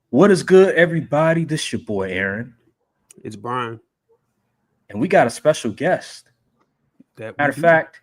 What is good, everybody? This is your boy Aaron, It's Brian and we got a special guest. that Matter we of do. fact,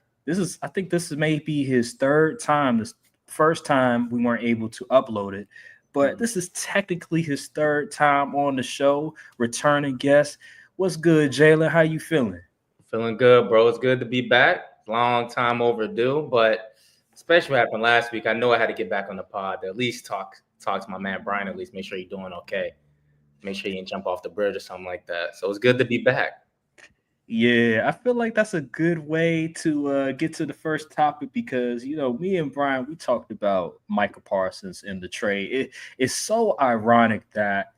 I think this is maybe his third time. This first time we weren't able to upload it, but this is technically his third time on the show. Returning guest. What's good, Jalen? How you feeling? Feeling good, bro. It's good to be back. Long time overdue, but especially what happened last week. I know I had to get back on the pod to at least talk to my man Brian. At least make sure you're doing okay. Make sure you didn't jump off the bridge or something like that. So it's good to be back. Yeah, I feel like that's a good way to get to the first topic because me and Brian we talked about Michael Parsons in the trade. It's so ironic that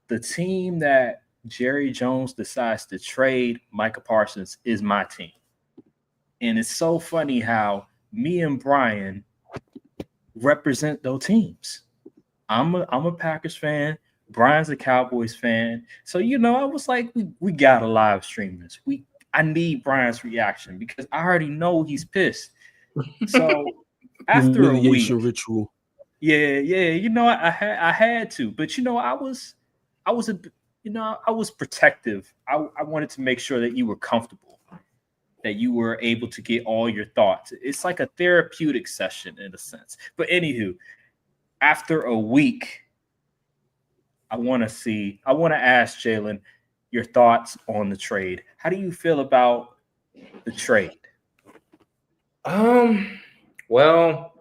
the team that Jerry Jones decides to trade Michael Parsons is my team, and it's so funny how me and Brian represent those teams. I'm a Packers fan. Brian's a Cowboys fan. So I was like, we gotta live stream this. I need Brian's reaction because I already know he's pissed. So after a week, Humiliation ritual. yeah, I had to, but I was a I was protective. I wanted to make sure that you were comfortable, that you were able to get all your thoughts. It's like a therapeutic session in a sense. But anywho, after a week, I want to ask Jalen your thoughts on the trade. How do you feel about the trade? Well,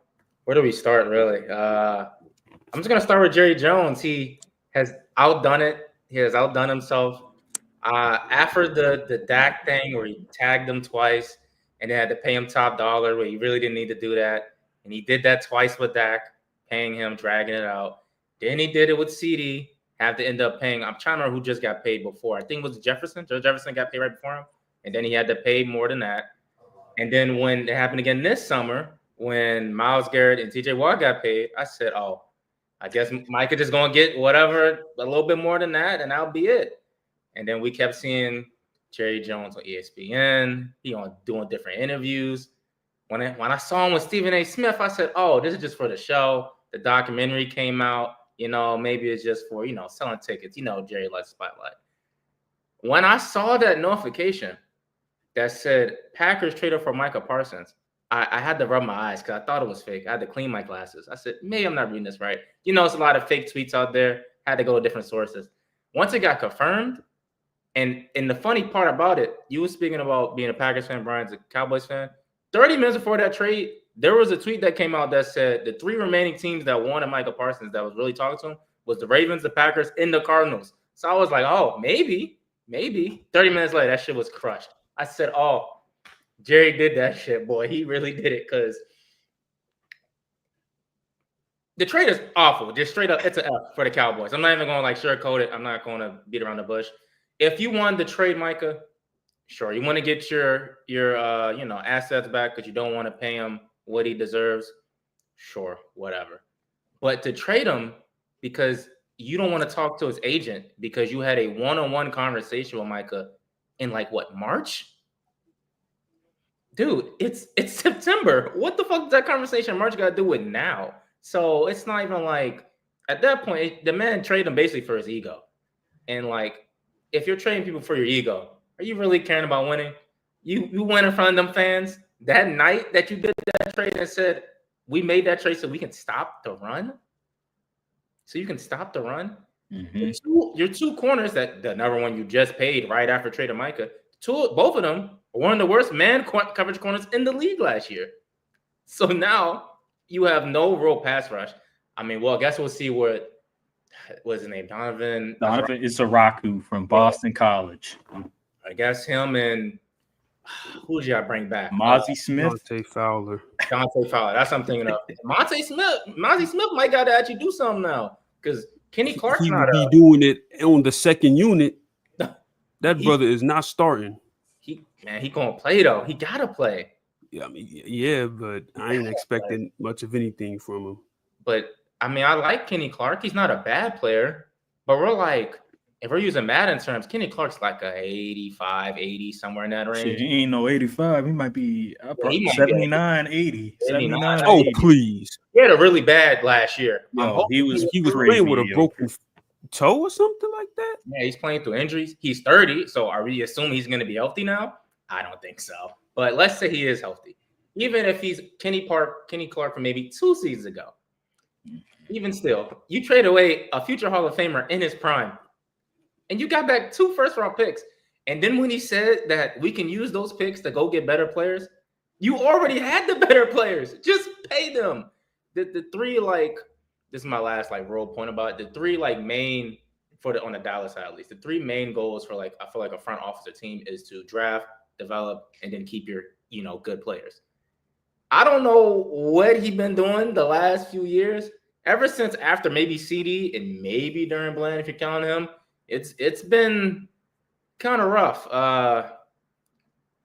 where do we start really? I'm just gonna start with Jerry Jones. He has outdone it. He has outdone himself. After the Dak thing where he tagged him twice and they had to pay him top dollar where he really didn't need to do that. And he did that twice with Dak, paying him, dragging it out. Then he did it with CD, have to end up paying. I'm trying to remember who just got paid before. I think it was Jefferson. Joe Jefferson got paid right before him. And then he had to pay more than that. And then when it happened again this summer, when Myles Garrett and TJ Watt got paid, I said, oh, I guess Micah just going to get whatever, a little bit more than that, and that'll be it. And then we kept seeing Jerry Jones on ESPN. He on doing different interviews. When I saw him with Stephen A. Smith, I said, oh, this is just for the show. The documentary came out. Maybe it's just for, selling tickets. Jerry likes spotlight. When I saw that notification that said Packers traded for Micah Parsons, I had to rub my eyes because I thought it was fake. I had to clean my glasses. I said, maybe I'm not reading this right. It's a lot of fake tweets out there. Had to go to different sources. Once it got confirmed, and the funny part about it, you were speaking about being a Packers fan, Brian's a Cowboys fan. 30 minutes before that trade, there was a tweet that came out that said the three remaining teams that wanted Michael Parsons that was really talking to him was the Ravens, the Packers, and the Cardinals. So I was like, oh, maybe. 30 minutes later, that shit was crushed. I said, oh, Jerry did that shit, boy. He really did it because the trade is awful. Just straight up, it's an F for the Cowboys. I'm not even going to sugarcoat it. I'm not going to beat around the bush. If you wanted to trade Micah, sure. You want to get your assets back because you don't want to pay him what he deserves. Sure, whatever. But to trade him because you don't want to talk to his agent because you had a one-on-one conversation with Micah in March? Dude, it's September. What the fuck does that conversation in March got to do with now? So it's not even at that point, the man traded him basically for his ego. And if you're trading people for your ego, are you really caring about winning? You went in front of them fans that night that you did that trade and said, we made that trade so we can stop the run? So you can stop the run? Mm-hmm. Your two corners, the number one you just paid right after trading Micah, both of them are one of the worst man coverage corners in the league last year. So now you have no real pass rush. I mean, well, I guess we'll see what's his name? Donovan Izaraku from Boston College. I guess him and who's y'all bring back? Mozzie Smith. Dante Fowler. That's what I'm thinking of. Mozzie Smith might got to actually do something now because Kenny Clark's he would be doing it on the second unit. That brother is not starting. He gonna play though. He gotta play. Yeah, but I ain't expecting much of anything from him. But I like Kenny Clark. He's not a bad player. But we're if we're using Madden terms, Kenny Clark's like a 85, 80, somewhere in that range. Shit, he ain't no 85. He might be He might 79, 80. 79, 79 or Oh, 80. please. He had a really bad last year. I'm Yo, hoping he was Playing pretty with a mediocre. broken toe or something like that. Yeah, he's playing through injuries. He's 30, so are we assuming he's going to be healthy now? I don't think so. But let's say he is healthy. Even if he's Kenny Clark from maybe 2 seasons ago. Even still, you trade away a future Hall of Famer in his prime. And you got back 2 first-round picks. And then when he said that we can use those picks to go get better players, you already had the better players. Just pay them. The 3, like, this is my last like real point about it. The 3 like main on the Dallas side, at least, the 3 main goals for like I feel like a front officer team is to draft, develop, and then keep your good players. I don't know what he's been doing the last few years. Ever since after maybe CD and maybe during Bland, if you're counting him, it's been kind of rough.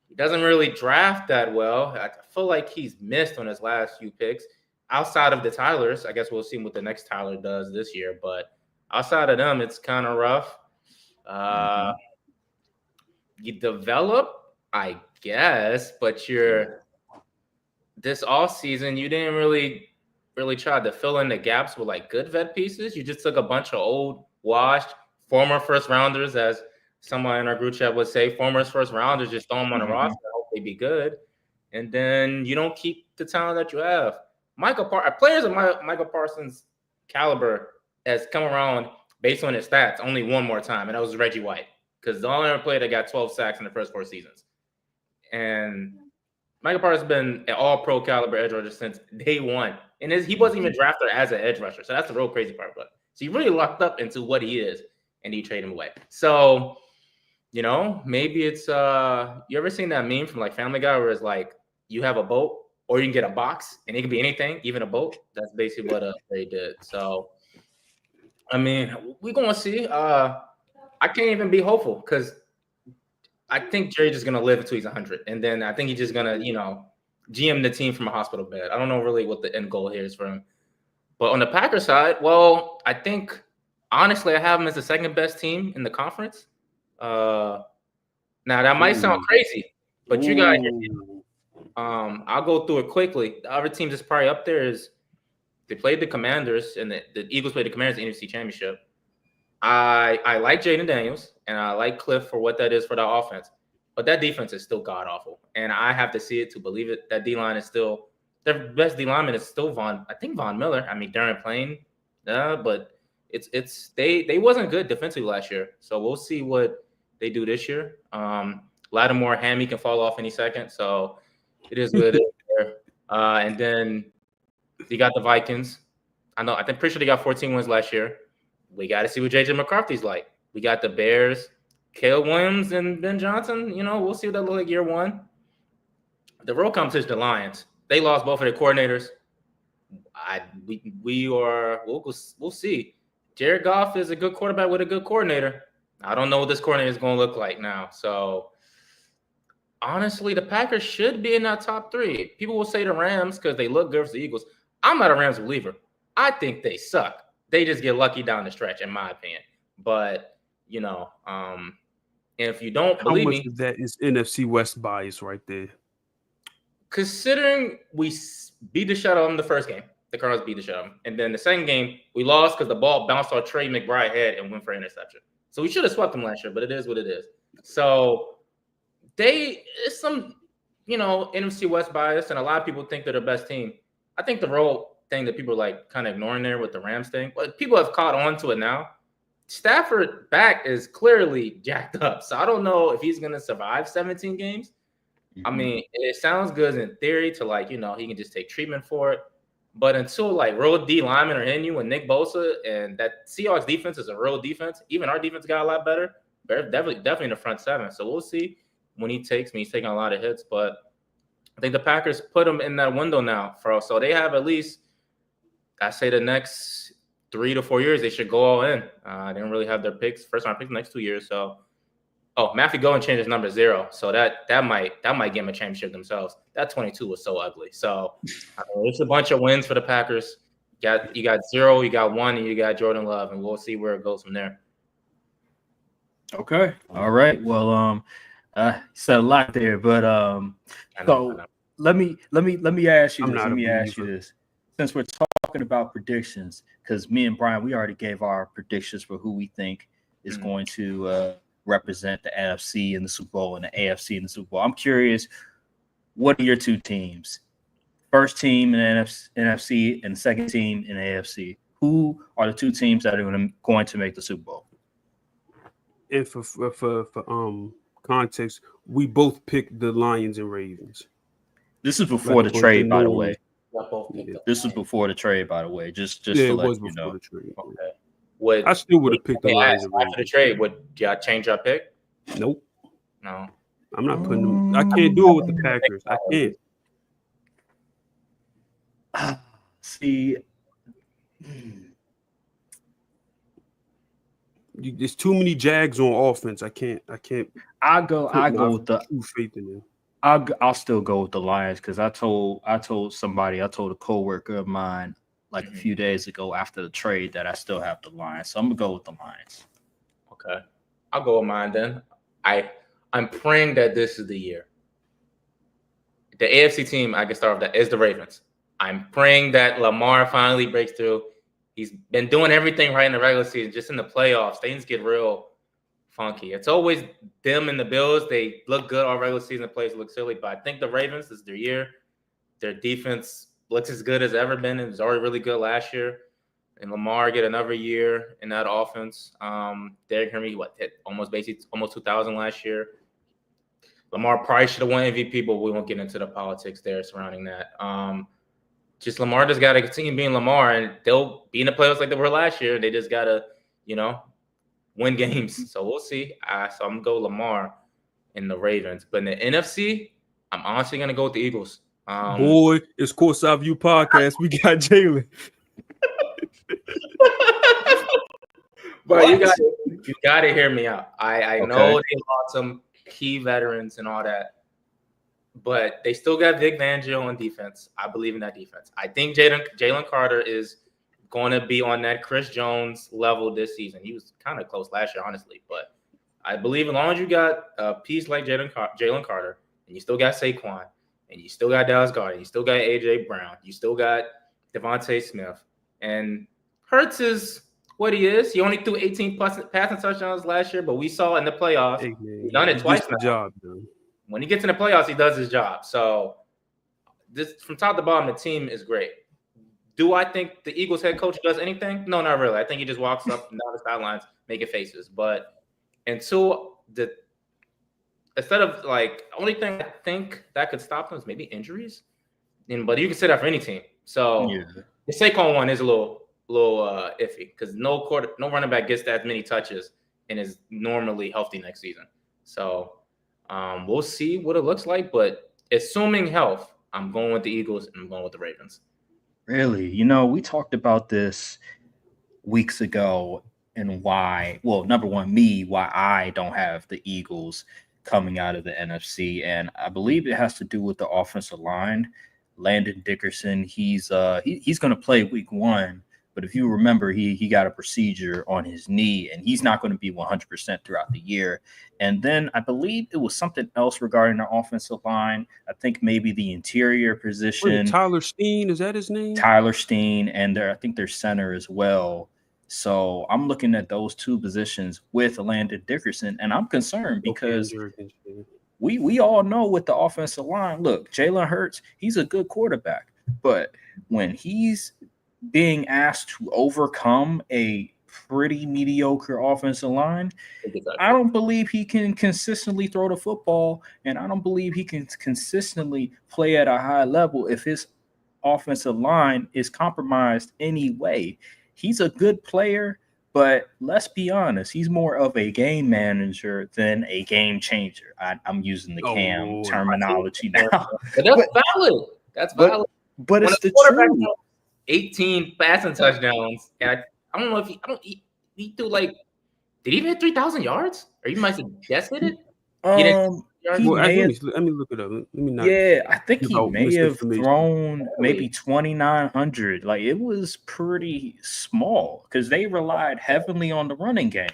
He doesn't really draft that well. I feel like he's missed on his last few picks. Outside of the Tylers, I guess we'll see what the next Tyler does this year. But outside of them, it's kind of rough. You develop, I guess, but this off season, you didn't really try to fill in the gaps with like good vet pieces. You just took a bunch of old, washed, former first rounders, as someone in our group chat would say, former first rounders, just throw them on the roster, hope they be good. And then you don't keep the talent that you have. Players of Michael Parsons' caliber has come around based on his stats only one more time, and that was Reggie White, because the only other player that got 12 sacks in the first 4 seasons. And Michael Parsons has been an all-pro caliber edge rusher since day one. And he wasn't even drafted as an edge rusher. So that's the real crazy part about it. So you really locked up into what he is, and you trade him away. So, maybe it's you ever seen that meme from like Family Guy where it's like you have a boat or you can get a box and it can be anything, even a boat? That's basically what they did. So, I mean, we're going to see. I can't even be hopeful because I think Jerry's just going to live until he's 100. And then I think he's just going to, GM the team from a hospital bed. I don't know really what the end goal here is for him. But on the Packers side, well, I think, honestly, I have them as the second best team in the conference. Now, that might sound crazy, but you got I'll go through it quickly. The other teams that's probably up there is they played the Commanders, and the Eagles played the Commanders in the NFC Championship. I like Jaden Daniels, and I like Cliff for what that is for the offense. But that defense is still god-awful, and I have to see it to believe it. That D-line is still – their best D-lineman is still Von Miller. I mean, Darren Payne, but they wasn't good defensively last year. So we'll see what they do this year. Lattimore, Hammy can fall off any second, so it is good there. And then you got the Vikings. Pretty sure they got 14 wins last year. We got to see what J.J. McCarthy's like. We got the Bears, Caleb Williams, and Ben Johnson. We'll see what that look like year one. The real competition, the Lions. They lost both of their coordinators. We'll see. Jared Goff is a good quarterback with a good coordinator. I don't know what this coordinator is going to look like now. So, honestly, the Packers should be in that top 3. People will say the Rams because they look good for the Eagles. I'm not a Rams believer. I think they suck. They just get lucky down the stretch, in my opinion. But, if you don't believe me. How much of that is NFC West bias right there? Considering we beat the shut out of them the first game, the Cardinals beat the shut out of them. And then the second game, we lost because the ball bounced off Trey McBride's head and went for interception. So we should have swept them last year, but it is what it is. So it's some, NFC West bias, and a lot of people think they're the best team. I think the real thing that people are like kind of ignoring there with the Rams thing, but people have caught on to it now. Stafford back is clearly jacked up. So I don't know if he's going to survive 17 games. Mm-hmm. I mean, it sounds good in theory to he can just take treatment for it. But until real D linemen are in you and Nick Bosa, and that Seahawks defense is a real defense, even our defense got a lot better. Definitely in the front 7. So we'll see when he's taking a lot of hits. But I think the Packers put him in that window now. So they have at least, I say, the next 3 to 4 years, they should go all in. They don't really have their first-round picks the next 2 years. So, Matthew Golden changed his number 0. So that might give them a championship themselves. That 22 was so ugly. So it's a bunch of wins for the Packers. You got 0, you got 1, and you got Jordan Love, and we'll see where it goes from there. Okay. All right. Well, said a lot there, but I know. so let me ask you I'm this. not Let a me ask you believer. this. Since we're talking about predictions, because me and Brian, we already gave our predictions for who we think is Mhm. going to represent the NFC in the Super Bowl and the AFC in the Super Bowl. I'm curious, what are your two teams? First team in the NFC and second team in the AFC. Who are the two teams that are going to make the Super Bowl? And for context, we both picked the Lions and Ravens, This is like before a the bunch of trade, by the normies. way. Y'all both picked Yeah, the This is Lions. before the trade, by the way. Just yeah, to it let was you before know. the trade. Okay. Would I still would have picked the let me Lions ask, and after the Ravens. trade, would y'all change your pick? Nope, No. I'm not putting them. I can't do it with the Packers. I can't. See, There's too many Jags on offense. I can't. I can't I go. put I my go with the. true faith in them. I'll still go with the Lions because I told somebody, I told a coworker of mine like a Mhm. few days ago after the trade that I still have the Lions. So I'm gonna go with the Lions. Okay. I'll go with mine then. I'm praying that this is the year. The AFC team, I can start with that, is the Ravens. I'm praying that Lamar finally breaks through. He's been doing everything right in the regular season, just in the playoffs. Things get real funky. It's always them and the Bills. They look good all regular season. Plays look silly, but I think the Ravens this is their year. Their defense looks as good as ever been. It was already really good last year. And Lamar get another year in that offense. Derrick Henry, hit almost 2,000 last year. Lamar probably should have won MVP, but we won't get into the politics there surrounding that. Just Lamar just got to continue being Lamar, and they'll be in the playoffs like they were last year. They just got to, win games. So we'll see. So I'm going to go Lamar in the Ravens. But in the NFC, I'm honestly going to go with the Eagles. Boy, it's Courtside View podcast. We got Jalen. But you got to hear me out. I know Okay. they lost some key veterans and all that, but they still got Vic Fangio on defense. I believe in that defense. I think Jalen Carter is going to be on that Chris Jones level this season. He was kind of close last year, honestly, but I believe as long as you got a piece like Jalen Carter, and you still got Saquon, and you still got Dallas Goedert, you still got AJ Brown, you still got Devontae Smith, and Hurts is what he is. He only threw 18 passing touchdowns last year, but we saw in the playoffs Hey man, he's done it he twice gets the now. job done. When he gets in the playoffs, he does his job. So this from top to bottom, the team is great. Do I think the Eagles head coach does anything? No, not really. I think he just walks up and down the sidelines, making faces. But until instead of only thing I think that could stop them is maybe injuries. But you can say that for any team. So Yeah. the Saquon one is a little iffy because no running back gets that many touches and is normally healthy next season. So we'll see what it looks like. But assuming health, I'm going with the Eagles and I'm going with the Ravens. Really, we talked about this weeks ago and why. Well, number one, why I don't have the Eagles coming out of the NFC, and I believe it has to do with the offensive line. Landon Dickerson, he's going to play week 1, but if you remember, he got a procedure on his knee, and he's not going to be 100% throughout the year. And then I believe it was something else regarding the offensive line. I think maybe the interior What is it, position. Tyler Steen? Is that his name? Tyler Steen, and I think their center as well. So I'm looking at those two positions with Landon Dickerson, and I'm concerned because we all know with the offensive line, look, Jalen Hurts, he's a good quarterback, but when he's being asked to overcome a pretty mediocre offensive line, I don't believe he can consistently throw the football, and I don't believe he can consistently play at a high level if his offensive line is compromised anyway. He's a good player, but let's be honest, he's more of a game manager than a game changer. I'm using the Oh, Cam Lord. terminology now, But that's valid. That's valid. but When it's a the quarterback truth. has 18 passing touchdowns, and I don't know if he threw did he even hit 3,000 yards? Or you might say guess hit it? He didn't He Well, may have. let me look it up. Let me not Yeah, I think give he out may have misinformation. thrown maybe 2,900. Like it was pretty small because they relied heavily on the running game.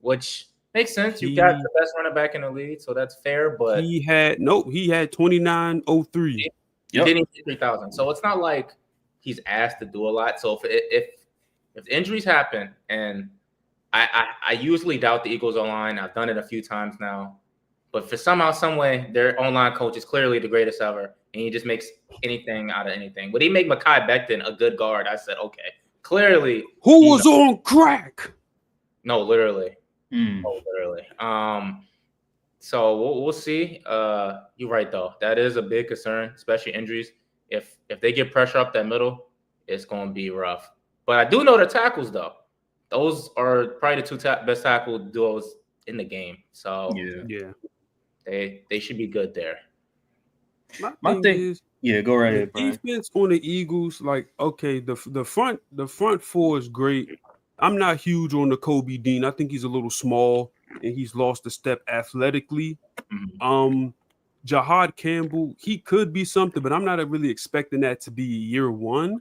which Makes sense. You got the best running back in the league, so that's fair. But he had 2903. He didn't hit 3,000. So it's not like he's asked to do a lot. So if injuries happen, and I usually doubt the Eagles O-line. I've done it a few times now. But for somehow, some way, their O-line coach is clearly the greatest ever. And he just makes anything out of anything. Would he make Mekhi Becton a good guard? I said, okay. Clearly. Who was on crack? No, literally. No, literally. So we'll see. You're right though. That is a big concern, especially injuries. If they get pressure up that middle, it's going to be rough. But I do know the tackles though. Those are probably the two best tackle duos in the game. So yeah, they should be good there. My thing is, go right ahead. Defense on the Eagles, like okay, the front four is great. I'm not huge on the Kobe Dean. I think he's a little small and he's lost a step athletically. Jahad Campbell, he could be something, but I'm not really expecting that to be year one.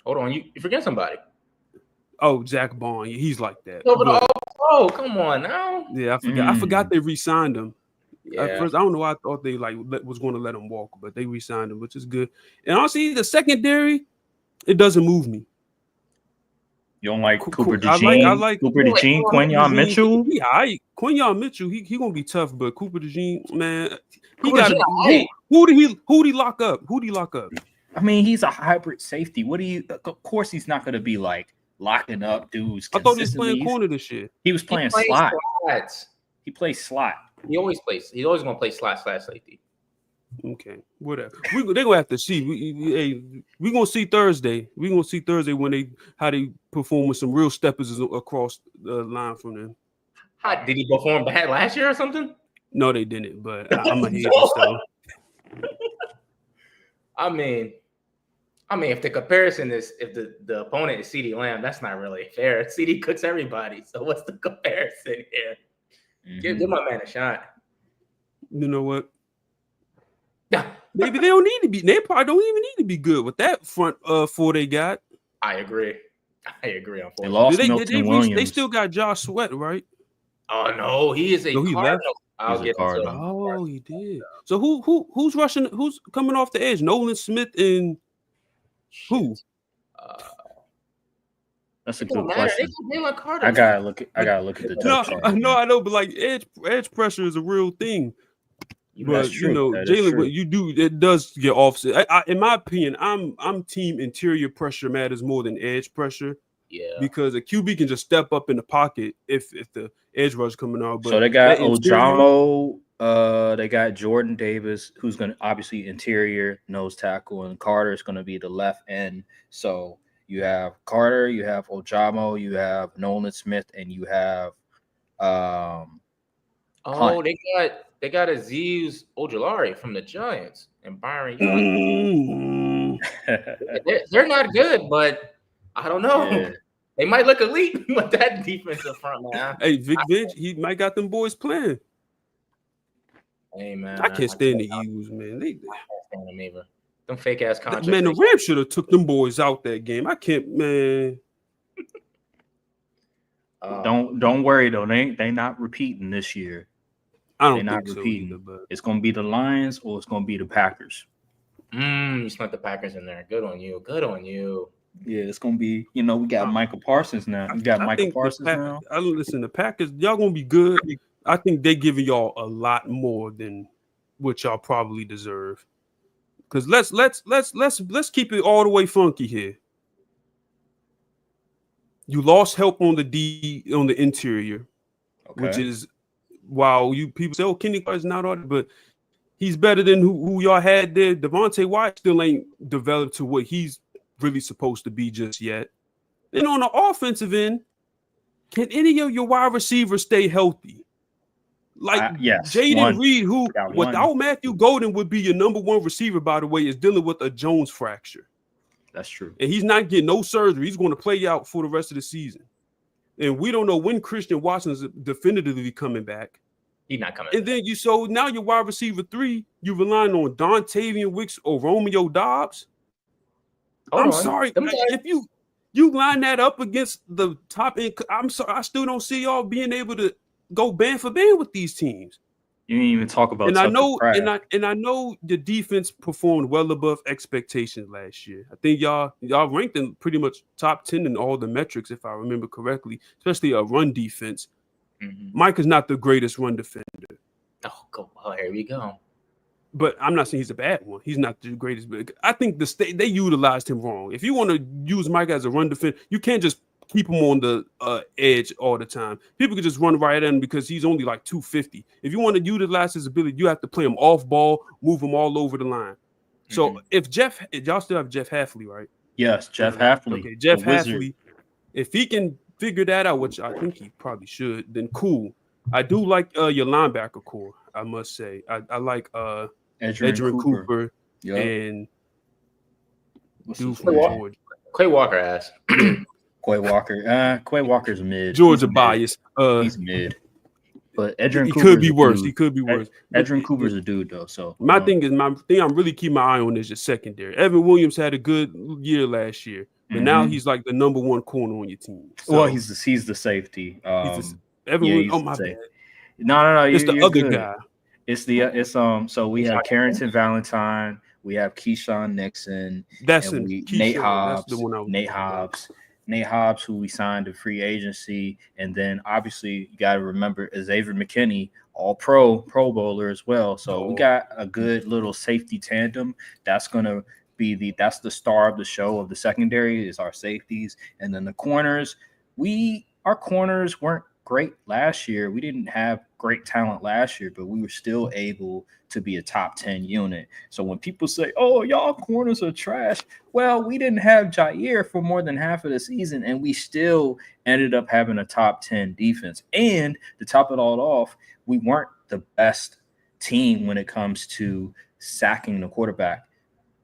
Hold on, you forget somebody. Oh, Zach Bond, he's like that. Oh, come on now. Yeah, I forgot. I forgot they re-signed him. Yeah. At first, I don't know why I thought they was going to let him walk, but they re-signed him, which is good. And honestly, the secondary, it doesn't move me. You don't like Cooper DeJean? I like Cooper DeJean, Quinyon Mitchell. Yeah, Quinyon Mitchell, he gonna be tough, but Cooper DeJean, man, he got who did he lock up? Who did he lock up? I mean, he's a hybrid safety. Of course, he's not gonna be like locking up dudes. I thought he was playing corner this year. He was playing slot. Slots. He plays slot. He always gonna play slot / safety. Okay, whatever. They're gonna have to see. We gonna see Thursday. We gonna see Thursday how they perform with some real steppers across the line from them. Did he perform bad last year or something? No, they didn't. But I'm a hater. So. I mean, if the comparison is if the opponent is CeeDee Lamb, that's not really fair. CeeDee cooks everybody. So what's the comparison here? Give my man a shot. You know what? Maybe they don't need to be. They probably don't even need to be good with that front four they got. I agree. They lost Milton Williams. They still got Josh Sweat, right? Oh no, he is a Cardinal. I'll get to him. Oh, he did. So who's rushing? Who's coming off the edge? Nolan Smith and who? That's a good question. I gotta look at the depth chart. I know, but like edge pressure is a real thing. That's true. Jalen, what you do, it does get offset. In my opinion, I'm team interior pressure matters more than edge pressure. Yeah, because a QB can just step up in the pocket if the edge rush coming out. But so they got Ojamo, they got Jordan Davis, who's going to obviously interior nose tackle, and Carter is going to be the left end. So you have Carter, you have Ojamo, you have Nolan Smith, and you have they got Azeez Ojulari from the Giants and Byron Young. They're not good, but I don't know. Yeah. They might look elite with that defensive front, man. Hey, Vic Bench, he might got them boys playing. Hey, man. I can't stand the Eagles, man. I can't stand them either. Them fake-ass contracts. Man, the Rams should have took them boys out that game. I can't, man. Don't worry, though. They not repeating this year. They're not repeating. Either, but it's going to be the Lions or it's going to be the Packers. You snuck the Packers in there. Good on you. Yeah, it's going to be, we got Michael Parsons now. Listen, the Packers, y'all going to be good. I think they giving y'all a lot more than what y'all probably deserve. Because let's keep it all the way funky here. You lost help on the interior, which is while you people say, Kenny Clark's not all that, but he's better than who y'all had there. Devontae Wyatt still ain't developed to what he's really supposed to be just yet. And on the offensive end, can any of your wide receivers stay healthy? Like Jaden Reed, who without Matthew Golden would be your number one receiver, by the way, is dealing with a Jones fracture. That's true. And he's not getting no surgery. He's going to play out for the rest of the season. And we don't know when Christian Watson's definitively coming back. He's not coming back. Then now your wide receiver 3, you're relying on Dontavian Wicks or Romeo Dobbs. Sorry. If you line that up against the top end, I'm sorry, I still don't see y'all being able to go band for band with these teams. You didn't even talk about And I know, Craft. and I know the defense performed well above expectations last year. I think y'all ranked in pretty much top 10 in all the metrics, if I remember correctly, especially a run defense. Mm-hmm. Mike is not the greatest run defender. Oh, here we go. But I'm not saying he's a bad one. He's not the greatest. But I think they utilized him wrong. If you want to use Mike as a run defender, you can't just keep him on the edge all the time. People can just run right at him because he's only like 250. If you want to utilize his ability, you have to play him off ball, move him all over the line. So if y'all still have Jeff Hafley, right? Yes, Jeff Hafley. Okay, Jeff Hafley. If he can figure that out, which I think he probably should, then cool. I do like your linebacker core, I must say. I like Edgerrin Cooper and dude from Georgia. Quay Walker ass. Quay Walker. Quay Walker's mid. Georgia bias. He's mid. But Edgerrin Cooper could be worse. He could be worse. Edgerrin Cooper's a dude though. So my thing I'm really keeping my eye on is your secondary. Evan Williams had a good year last year, but now he's like the number one corner on your team. So, well, he's the safety. Williams. Oh my bad. No. It's the other guy. So we have Carrington Valentine, we have Keyshawn Nixon, that's him. Nate Hobbs, who we signed to free agency, and then obviously you got to remember Xavier McKinney, all Pro Bowler as well. So we got a good little safety tandem. That's gonna be that's the star of the show of the secondary is our safeties, and then the corners. Our corners weren't great last year. We didn't have great talent last year, but we were still able to be a top 10 unit. So when people say, oh, y'all corners are trash, well, we didn't have Jair for more than half of the season, and we still ended up having a top 10 defense. And to top it all off, we weren't the best team when it comes to sacking the quarterback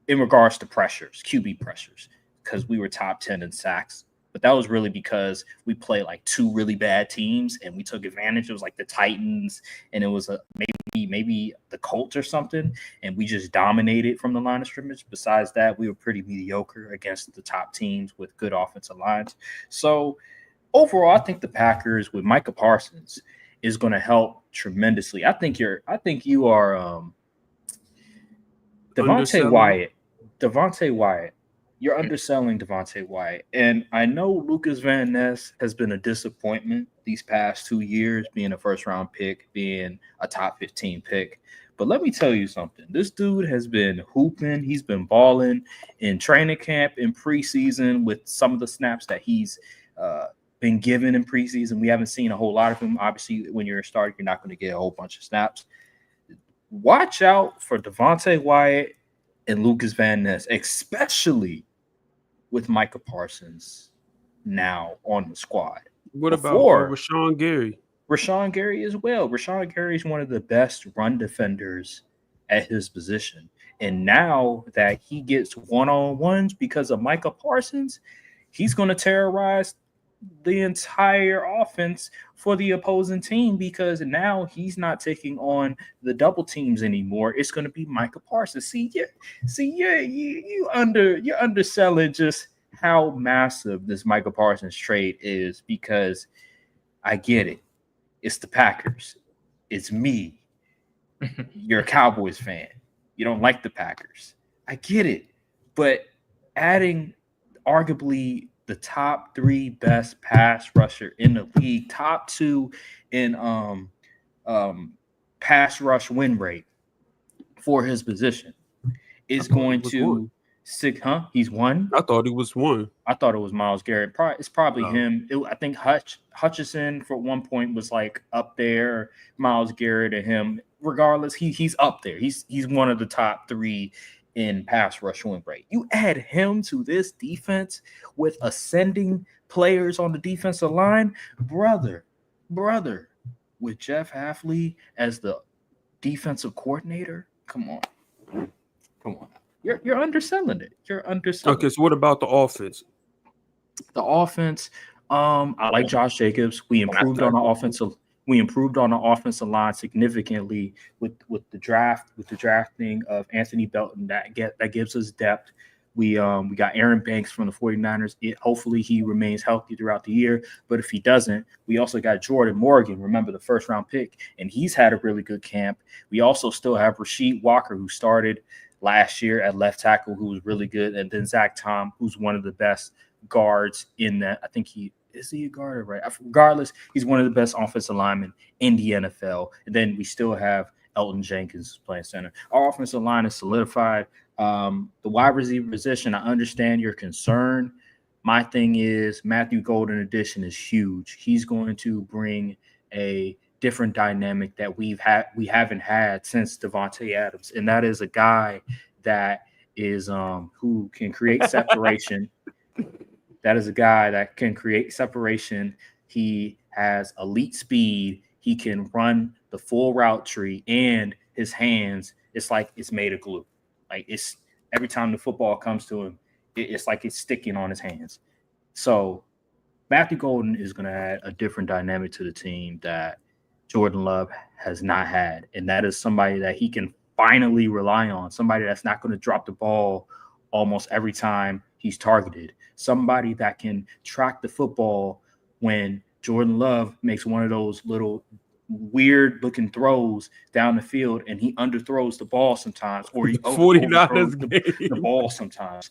in regards to pressures, QB pressures, because we were top 10 in sacks. But that was really because we played like two really bad teams and we took advantage. It was like the Titans and it was maybe the Colts or something. And we just dominated from the line of scrimmage. Besides that, we were pretty mediocre against the top teams with good offensive lines. So overall, I think the Packers with Micah Parsons is going to help tremendously. I think you are Devontae Wyatt. You're underselling Devontae Wyatt. And I know Lucas Van Ness has been a disappointment these past 2 years, being a first-round pick, being a top 15 pick. But let me tell you something. This dude has been hooping. He's been balling in training camp, in preseason, with some of the snaps that he's been given in preseason. We haven't seen a whole lot of him. Obviously, when you're a starter, you're not going to get a whole bunch of snaps. Watch out for Devontae Wyatt and Lucas Van Ness, especially with Micah Parsons now on the squad. What about Rashawn Gary? Rashawn Gary as well. Rashawn Gary is one of the best run defenders at his position. And now that he gets one-on-ones because of Micah Parsons, he's going to terrorize the entire offense for the opposing team because now he's not taking on the double teams anymore. It's going to be Micah Parsons. You're underselling just how massive this Micah Parsons trade is because I get it. It's the Packers. It's me. You're a Cowboys fan. You don't like the Packers. I get it. But adding arguably the top 3 best pass rusher in the league, top 2 in pass rush win rate for his position is going to he's one. I thought he was one. I thought it was Myles Garrett. It's probably him. I think Hutchinson for one point was like up there. Myles Garrett and him. Regardless, he's up there. He's one of the top 3 in pass rush win rate. You add him to this defense with ascending players on the defensive line, brother, with Jeff Hafley as the defensive coordinator. Come on. You're underselling it. Okay, so what about the offense? The offense, I like Josh Jacobs. We improved on the offensive. We improved on the offensive line significantly with the drafting of Anthony Belton. That gives us depth. We got Aaron Banks from the 49ers. Hopefully he remains healthy throughout the year. But if he doesn't, we also got Jordan Morgan, remember the first round pick, and he's had a really good camp. We also still have Rasheed Walker, who started last year at left tackle, who was really good, and then Zach Tom, who's one of the best guards in that. I think he a guard, right? Regardless, he's one of the best offensive linemen in the NFL. And then we still have Elton Jenkins playing center. Our offensive line is solidified. The wide receiver position, I understand your concern. My thing is Matthew Golden addition is huge. He's going to bring a different dynamic that we haven't had since Devontae Adams, and that is a guy that is who can create separation. That is a guy that can create separation. He has elite speed. He can run the full route tree, and his hands, it's like it's made of glue. Like it's every time the football comes to him, it's like it's sticking on his hands. So Matthew Golden is going to add a different dynamic to the team that Jordan Love has not had, and that is somebody that he can finally rely on, somebody that's not going to drop the ball almost every time he's targeted, somebody that can track the football when Jordan Love makes one of those little weird looking throws down the field and he underthrows the ball sometimes, or he overthrows the ball sometimes.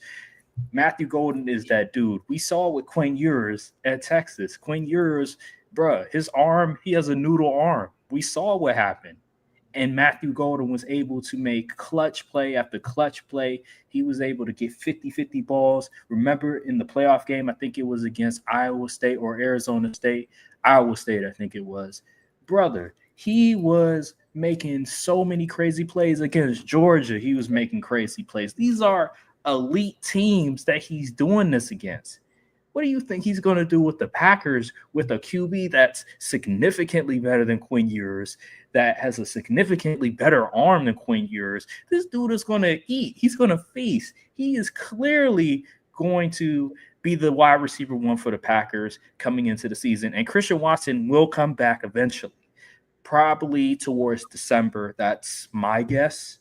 Matthew Golden is that dude. We saw with Quinn Ewers at Texas. Quinn Ewers, bruh, his arm, he has a noodle arm. We saw what happened. And Matthew Golden was able to make clutch play after clutch play. He was able to get 50-50 balls. Remember in the playoff game, I think it was against Iowa State or Arizona State. Iowa State, I think it was. Brother, he was making so many crazy plays against Georgia. He was making crazy plays. These are elite teams that he's doing this against. What do you think he's going to do with the Packers with a QB that's significantly better than Quinn Ewers, that has a significantly better arm than Quinn Ewers? This dude is going to eat. He's going to feast. He is clearly going to be the wide receiver one for the Packers coming into the season. And Christian Watson will come back eventually, probably towards December. That's my guess.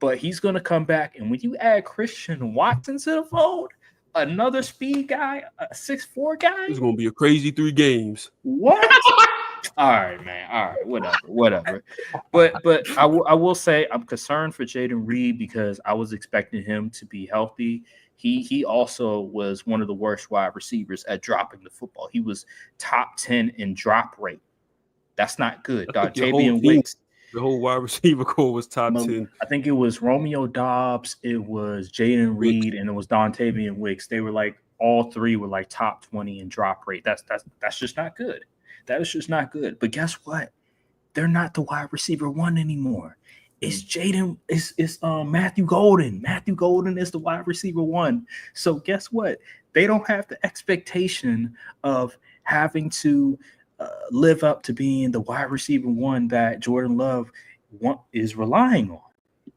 But he's going to come back. And when you add Christian Watson to the fold, another speed guy, a 6'4" guy. It's gonna be a crazy 3 games. What? All right, man. All right, whatever. But I will say I'm concerned for Jaden Reed because I was expecting him to be healthy. He also was one of the worst wide receivers at dropping the football. He was top 10 in drop rate. That's not good. Dontavian Wicks. The whole wide receiver core was top 10. I think it was Romeo Doubs, it was Jaden Reed, and it was Dontavian Wicks. They were like all three were like top 20 in drop rate. That's just not good. That is just not good. But guess what? They're not the wide receiver one anymore. It's Matthew Golden. Matthew Golden is the wide receiver one. So guess what? They don't have the expectation of having to live up to being the wide receiver one that Jordan Love is relying on.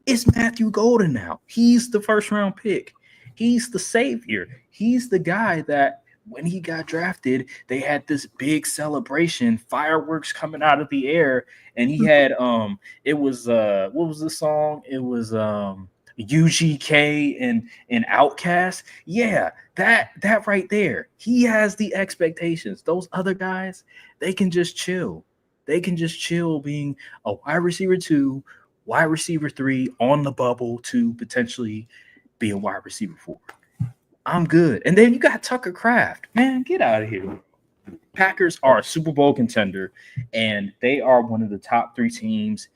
It's Matthew Golden now. He's the first round pick. He's the savior. He's the guy that when he got drafted, they had this big celebration, fireworks coming out of the air, and he had it was what was the song? It was UGK and Outkast. Yeah, that right there. He has the expectations. Those other guys, they can just chill. They can just chill being a wide receiver 2, wide receiver 3 on the bubble to potentially be a wide receiver 4. I'm good. And then you got Tucker Kraft. Man, get out of here. Packers are a Super Bowl contender, and they are one of the top 3 teams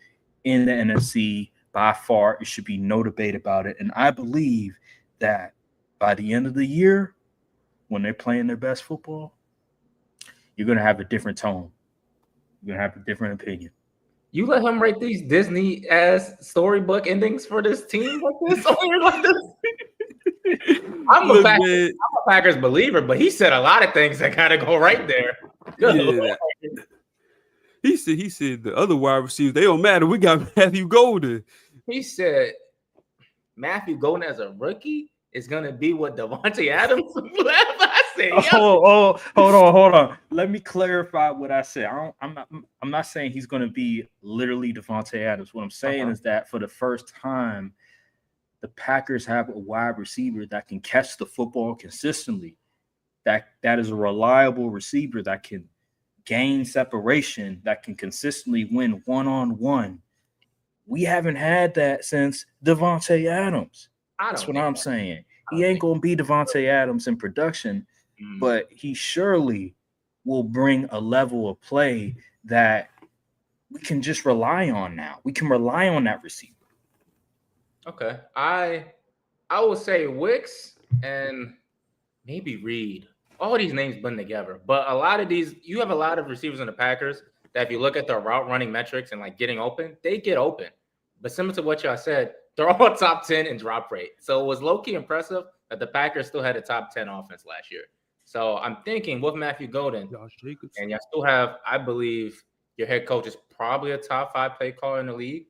in the NFC by far. It should be no debate about it. And I believe that by the end of the year, when they're playing their best football, you're going to have a different tone. You're going to have a different opinion. You let him write these Disney-ass storybook endings for this team like this? Like this? I'm a Packers believer, but he said a lot of things that kind of go right there. Yeah, he said the other wide receivers, they don't matter. We got Matthew Golden. He said Matthew Golden as a rookie is gonna be what Devontae Adams left. I said, hold on. Let me clarify what I said. I'm not saying he's gonna be literally Devontae Adams. What I'm saying is that for the first time, the Packers have a wide receiver that can catch the football consistently. That is a reliable receiver that can gain separation, that can consistently win one-on-one. We haven't had that since Devontae Adams. That's what I'm saying. He ain't going to be Devontae Adams in production, but he surely will bring a level of play that we can just rely on now. We can rely on that receiver. Okay. I will say Wicks and maybe Reed. All these names blend together. But a lot of these, you have a lot of receivers in the Packers that if you look at their route running metrics and like getting open, they get open. But similar to what y'all said, they're all top 10 in drop rate. So it was low-key impressive that the Packers still had a top 10 offense last year. So I'm thinking with Matthew Golden, and y'all still have, I believe, your head coach is probably a top 5 play caller in the league.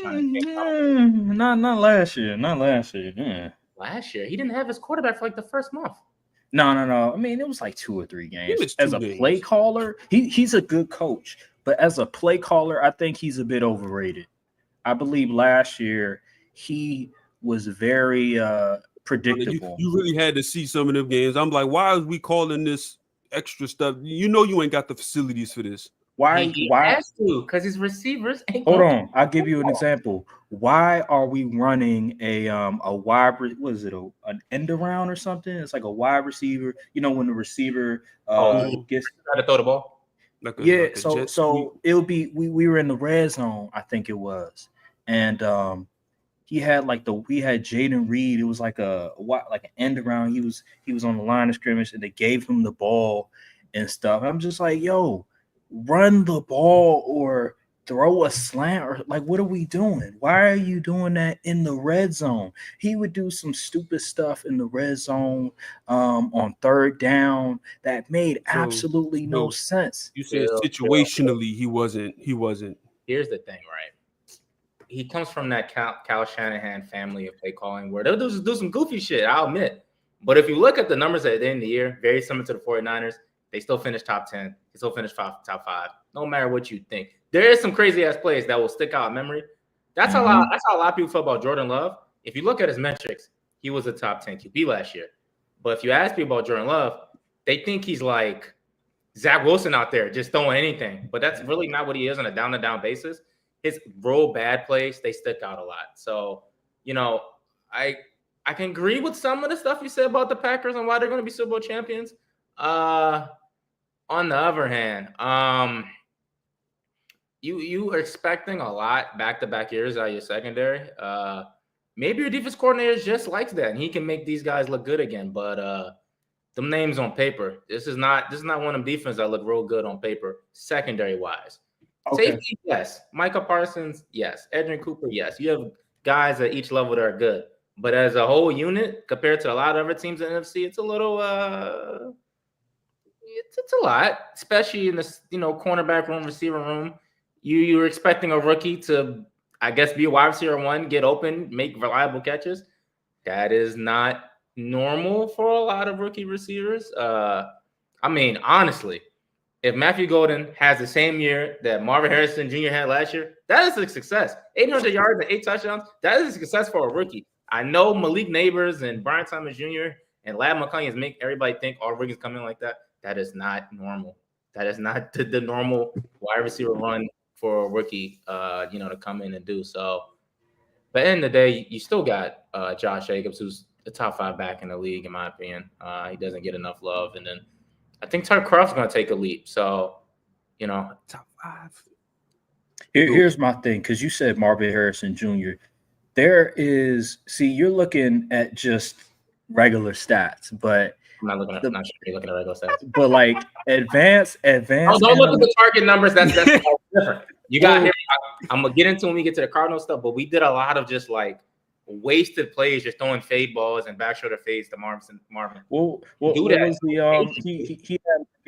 Not last year. Not last year. Yeah. Last year, he didn't have his quarterback for like the first month. No. I mean, it was like 2 or 3 games. As a play caller, he's a good coach. But as a play caller, I think he's a bit overrated. I believe last year he was very predictable. You really had to see some of them games. I'm like, why is we calling this extra stuff? You know you ain't got the facilities for this. Why? He has to, because his receivers ain't. Hold on, I'll give you an example. Why are we running a wide? What is it? An end around or something? It's like a wide receiver. You know when the receiver gets try to throw the ball. So it'll be we were in the red zone, I think it was, and we had Jaden Reed. It was like an end around. He was on the line of scrimmage, and they gave him the ball and stuff. I'm just like, yo, run the ball or throw a slant, or like, what are we doing? Why are you doing that in the red zone? He would do some stupid stuff in the red zone on third down that made absolutely no sense. You said situationally he wasn't. Here's the thing, right? He comes from that Cal Shanahan family of play calling where they'll do some goofy shit, I'll admit. But if you look at the numbers at the end of the year, very similar to the 49ers, they still finished top 10. They still finished top 5. No matter what you think. There is some crazy-ass plays that will stick out in memory. That's how a lot of people feel about Jordan Love. If you look at his metrics, he was a top 10 QB last year. But if you ask people about Jordan Love, they think he's like Zach Wilson out there just throwing anything. But that's really not what he is on a down-to-down basis. His real bad plays, they stick out a lot. So, I can agree with some of the stuff you said about the Packers and why they're going to be Super Bowl champions. On the other hand, you are expecting a lot back-to-back years out of your secondary. Maybe your defense coordinator just likes that, and he can make these guys look good again. But them names on paper, this is not one of them defenses that look real good on paper, secondary-wise. Okay. Safety, yes. Micah Parsons, yes. Edgerrin Cooper, yes. You have guys at each level that are good. But as a whole unit, compared to a lot of other teams in the NFC, it's a little it's a lot, especially in this, cornerback room, receiver room. You're expecting a rookie to, I guess, be a wide receiver 1, get open, make reliable catches. That is not normal for a lot of rookie receivers. I mean, honestly, if Matthew Golden has the same year that Marvin Harrison Jr. had last year, that is a success. 800 yards and 8 touchdowns, that is a success for a rookie. I know Malik Neighbors and Brian Thomas Jr. and Lad McCullers make everybody think all rookies come in like that. That is not normal. That is not the normal wide receiver run for a rookie, to come in and do. So, but at the end of the day, you still got Josh Jacobs, who's the top 5 back in the league, in my opinion. He doesn't get enough love. And then I think Tucker Kraft's going to take a leap. So, top 5. Here's my thing, because you said Marvin Harrison Jr. You're looking at just regular stats, but I'm not looking at regular stats. But like advanced. Don't look at the target numbers. That's different. You got here. I'm gonna get into when we get to the Cardinals stuff, but we did a lot of just like wasted plays, just throwing fade balls and back shoulder fades to Marvin. Well, what was the he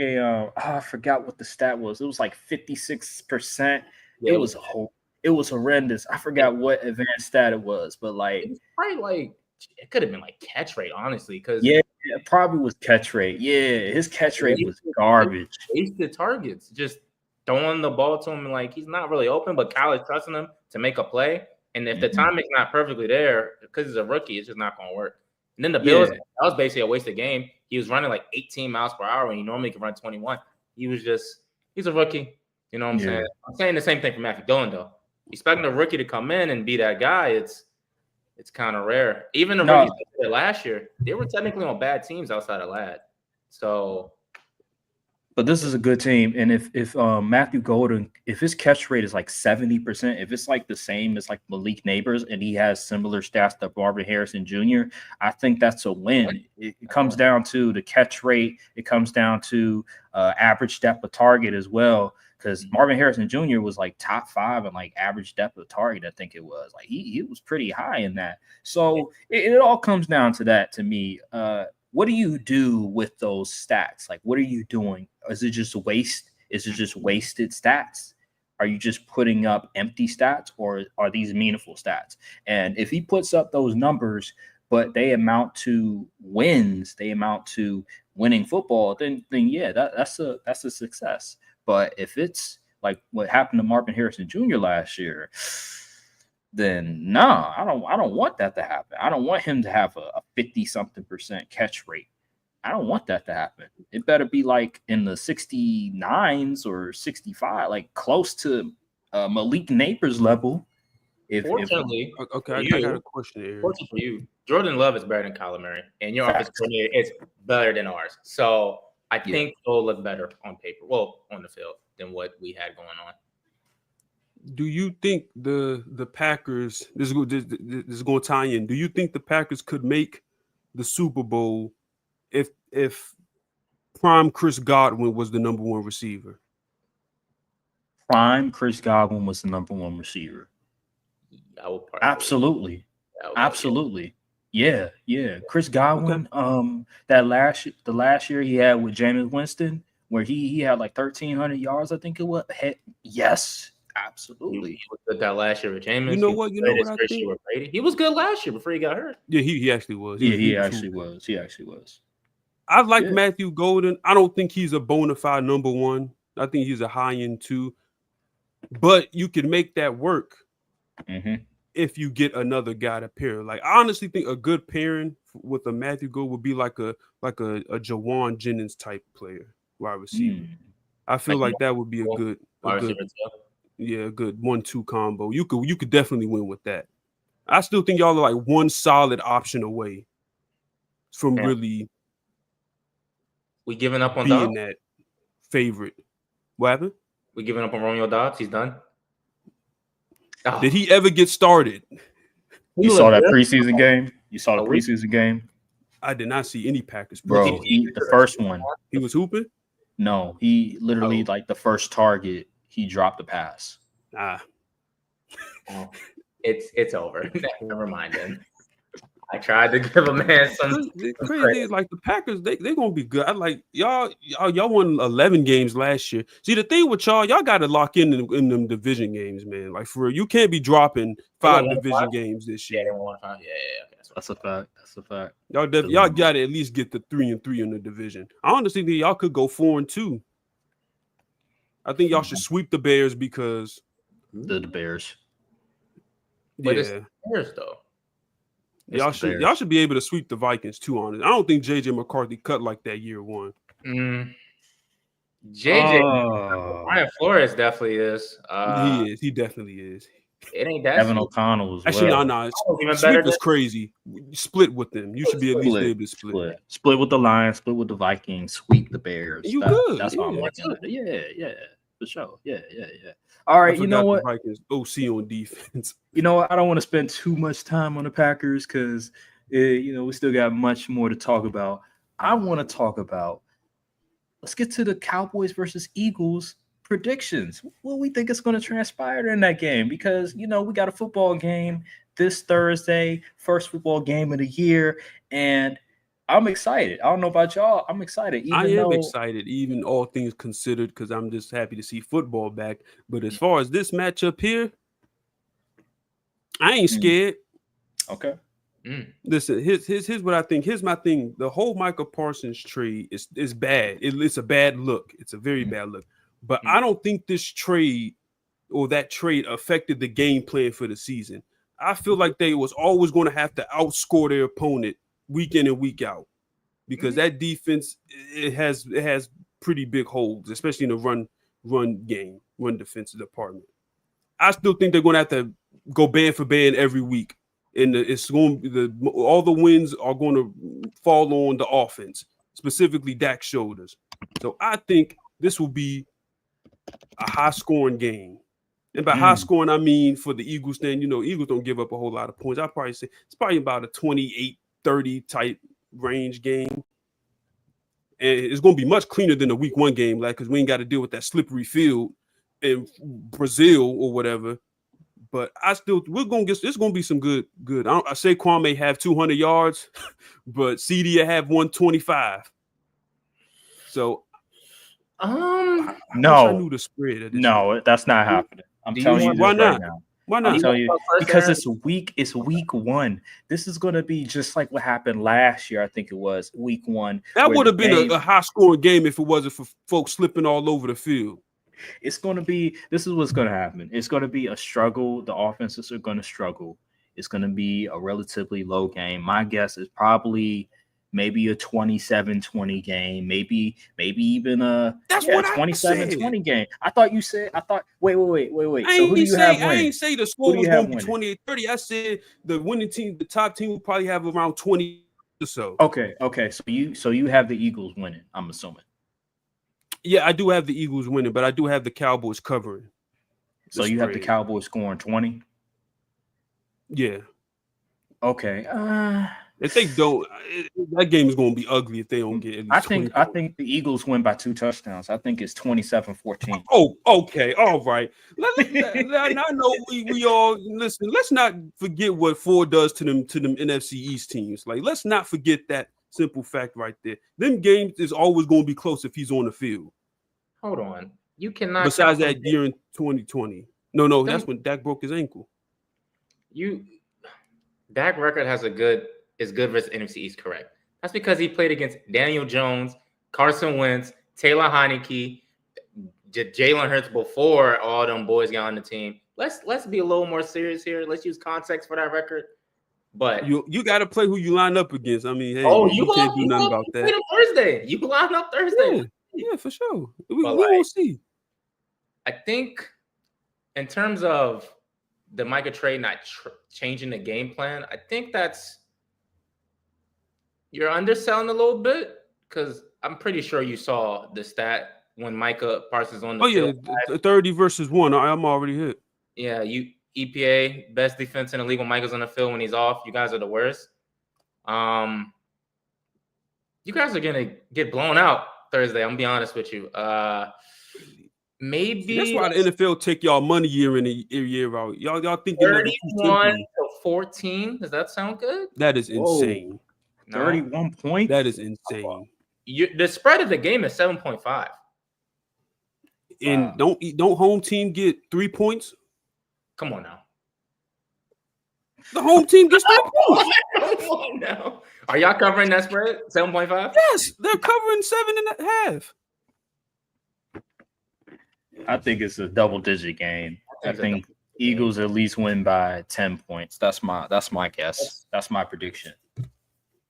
had I forgot what the stat was. It was like 56%. Yeah, it was horrendous. I forgot what advanced stat it was, but like it was probably like it could have been like catch rate, honestly, because it probably was catch rate. Yeah, his catch rate was garbage. Wasted targets, just throwing the ball to him, and like he's not really open, but Kyle is trusting him to make a play, And if the timing's not perfectly there, because he's a rookie, it's just not going to work. And then the Bills, that was basically a wasted game. He was running like 18 miles per hour when he normally can run 21. He's a rookie. You know what I'm saying? I'm saying the same thing for Matthew Dillon, though. Expecting a rookie to come in and be that guy, it's kind of rare. Even the rookies last year, they were technically on bad teams outside of Ladd. So, but this is a good team, and if Matthew Golden, if his catch rate is like 70%, if it's like the same as like Malik Neighbors, and he has similar stats to Marvin Harrison Jr., I think that's a win. It comes down to the catch rate. It comes down to average depth of target as well. Because Marvin Harrison Jr. was like top 5 in like average depth of target, I think it was. Like he was pretty high in that. So it all comes down to that to me. What do you do with those stats? Like, what are you doing? Is it just waste? Is it just wasted stats? Are you just putting up empty stats, or are these meaningful stats? And if he puts up those numbers, but they amount to wins, they amount to winning football, then yeah, that's a success. But if it's like what happened to Marvin Harrison Jr. last year, then no, I don't want that to happen. I don't want him to have a 50-something% catch rate. I don't want that to happen. It better be like in the 69s or 65, like close to Malik Neighbors level. Fortunately, okay, I got a question here. Fortunately for you, Jordan Love is better than Kyler Murray, and your offensive coordinator is better than ours. So I think they'll look better on paper, on the field, than what we had going on. Do you think the Packers? This is going to tie in. Do you think the Packers could make the Super Bowl if prime Chris Godwin was the number 1 receiver? Prime Chris Godwin was the number 1 receiver. Absolutely. Yeah. Chris Godwin, the last year he had with Jameis Winston, where he had like 1,300 yards, I think it was. Yes, absolutely. He was good that last year with Jameis. You know what I think? He was good last year before he got hurt. Yeah, he actually was. He actually was. I like Matthew Golden. I don't think he's a bona fide number 1. I think he's a high end 2. But you can make that work if you get another guy to pair. Like, I honestly think a good pairing with a Matthew Golden would be like a Jawan Jennings type player, wide receiver. I feel like that would be a good 1-2 combo. You could definitely win with that. I still think y'all are like one solid option away from really giving up on being that favorite. What happened? We giving up on Romeo Doubs? He's done. Oh. Did he ever get started? You saw that preseason game? You saw the preseason game? I did not see any Packers. Bro, the first one. He was hooping? No, he literally like the first target, he dropped the pass. It's over. Never mind then. I tried to give a man some. Crazy is like the Packers, they're gonna be good. I like y'all won 11 games last year. See, the thing with y'all got to lock in them division games, man. Like for real, you can't be dropping 5 division games this year. Yeah. That's a fact. Y'all got to at least get the 3-3 in the division. I honestly think y'all could go 4-2. I think y'all should sweep the Bears because the Bears. But it's the Bears though. Y'all should be able to sweep the Vikings too. On it, I don't think JJ McCarthy cut like that year 1. Brian Flores definitely is. He is. He definitely is. It ain't that. Evan O'Connell as actually, well. no. Sweep is crazy. Split with them. You should be at least able to split. Split with the Lions. Split with the Vikings. Sweep the Bears. You good? That's what I'm looking at. Yeah. For sure. Yeah. All right, you know what? Vikings OC on defense. You know what? I don't want to spend too much time on the Packers because, we still got much more to talk about. I want to talk about. Let's get to the Cowboys versus Eagles predictions. What we think is going to transpire in that game because we got a football game this Thursday, first football game of the year, and I'm excited. I don't know about y'all. I'm excited. I am excited, even all things considered, because I'm just happy to see football back. But as far as this matchup here, I ain't scared. Okay. Listen, here's what I think. Here's my thing. The whole Michael Parsons trade is bad. It's a bad look. It's a very bad look. But I don't think this trade or that trade affected the game plan for the season. I feel like they was always going to have to outscore their opponent week in and week out because that defense it has pretty big holes, especially in the run defensive department. I still think they're going to have to go band for band every week, and it's going all the wins are going to fall on the offense, specifically Dak's shoulders. So I think this will be a high-scoring game. And by high scoring, I mean for the Eagles, then, Eagles don't give up a whole lot of points. I'd probably say it's probably about a 28-30 type range game. And it's going to be much cleaner than the week 1 game, like, because we ain't got to deal with that slippery field in Brazil or whatever. But it's going to be some good. I say Quan may have 200 yards, but CD will have 125. So, no, I knew the spread. No, that's not happening. I'm telling you this right now. Why not? I'm telling you because it's week 1. This is going to be just like what happened last year. I think it was week 1. That would have been a high scoring game if it wasn't for folks slipping all over the field. This is what's going to happen. It's going to be a struggle. The offenses are going to struggle. It's going to be a relatively low game. My guess is probably maybe a 27-20 game, maybe even a 27-20 game. Wait. So who do you have winning? I ain't say the score was going to be 28-30. I said the winning team, the top team will probably have around 20 or so. Okay. So you have the Eagles winning, I'm assuming. Yeah, I do have the Eagles winning, but I do have the Cowboys covering. So you have the Cowboys scoring 20? Yeah. Okay. If they don't, that game is going to be ugly if they don't get at least I think the Eagles win by 2 touchdowns. I think it's 27-14. Oh, okay. All right. I know we all listen. Let's not forget what Ford does to them NFC East teams. Like, let's not forget that simple fact right there. Them games is always going to be close if he's on the field. Hold on. You cannot. Besides that year in 2020. No, that's when Dak broke his ankle. Dak record is good versus NFC East, correct? That's because he played against Daniel Jones, Carson Wentz, Taylor Heineke, Jalen Hurts before all them boys got on the team. Let's be a little more serious here. Let's use context for that record. But you got to play who you line up against. I mean, hey, you can't do nothing about that. Thursday, you line up Thursday. Yeah, for sure. We will see. I think in terms of the Micah trade not changing the game plan, I think you're underselling a little bit because I'm pretty sure you saw the stat when Micah Parsons on the field. Oh, yeah, 30 versus 1. I'm already hit. Yeah, EPA, best defense in the league when Micah's on the field. When he's off, you guys are the worst. You guys are going to get blown out Thursday. I'm going to be honest with you. Maybe that's why the NFL take y'all money year in and year out. Y'all thinking 31-14. Does that sound good? That is insane. 31 points? That is insane. The spread of the game is 7.5. And don't home team get 3 points? Come on now. The home team gets 3 points. Come on now. Are y'all covering that spread? 7.5? Yes, they're covering 7.5. I think it's a double-digit game. I think Eagles at least win by 10 points. That's my guess. That's my prediction.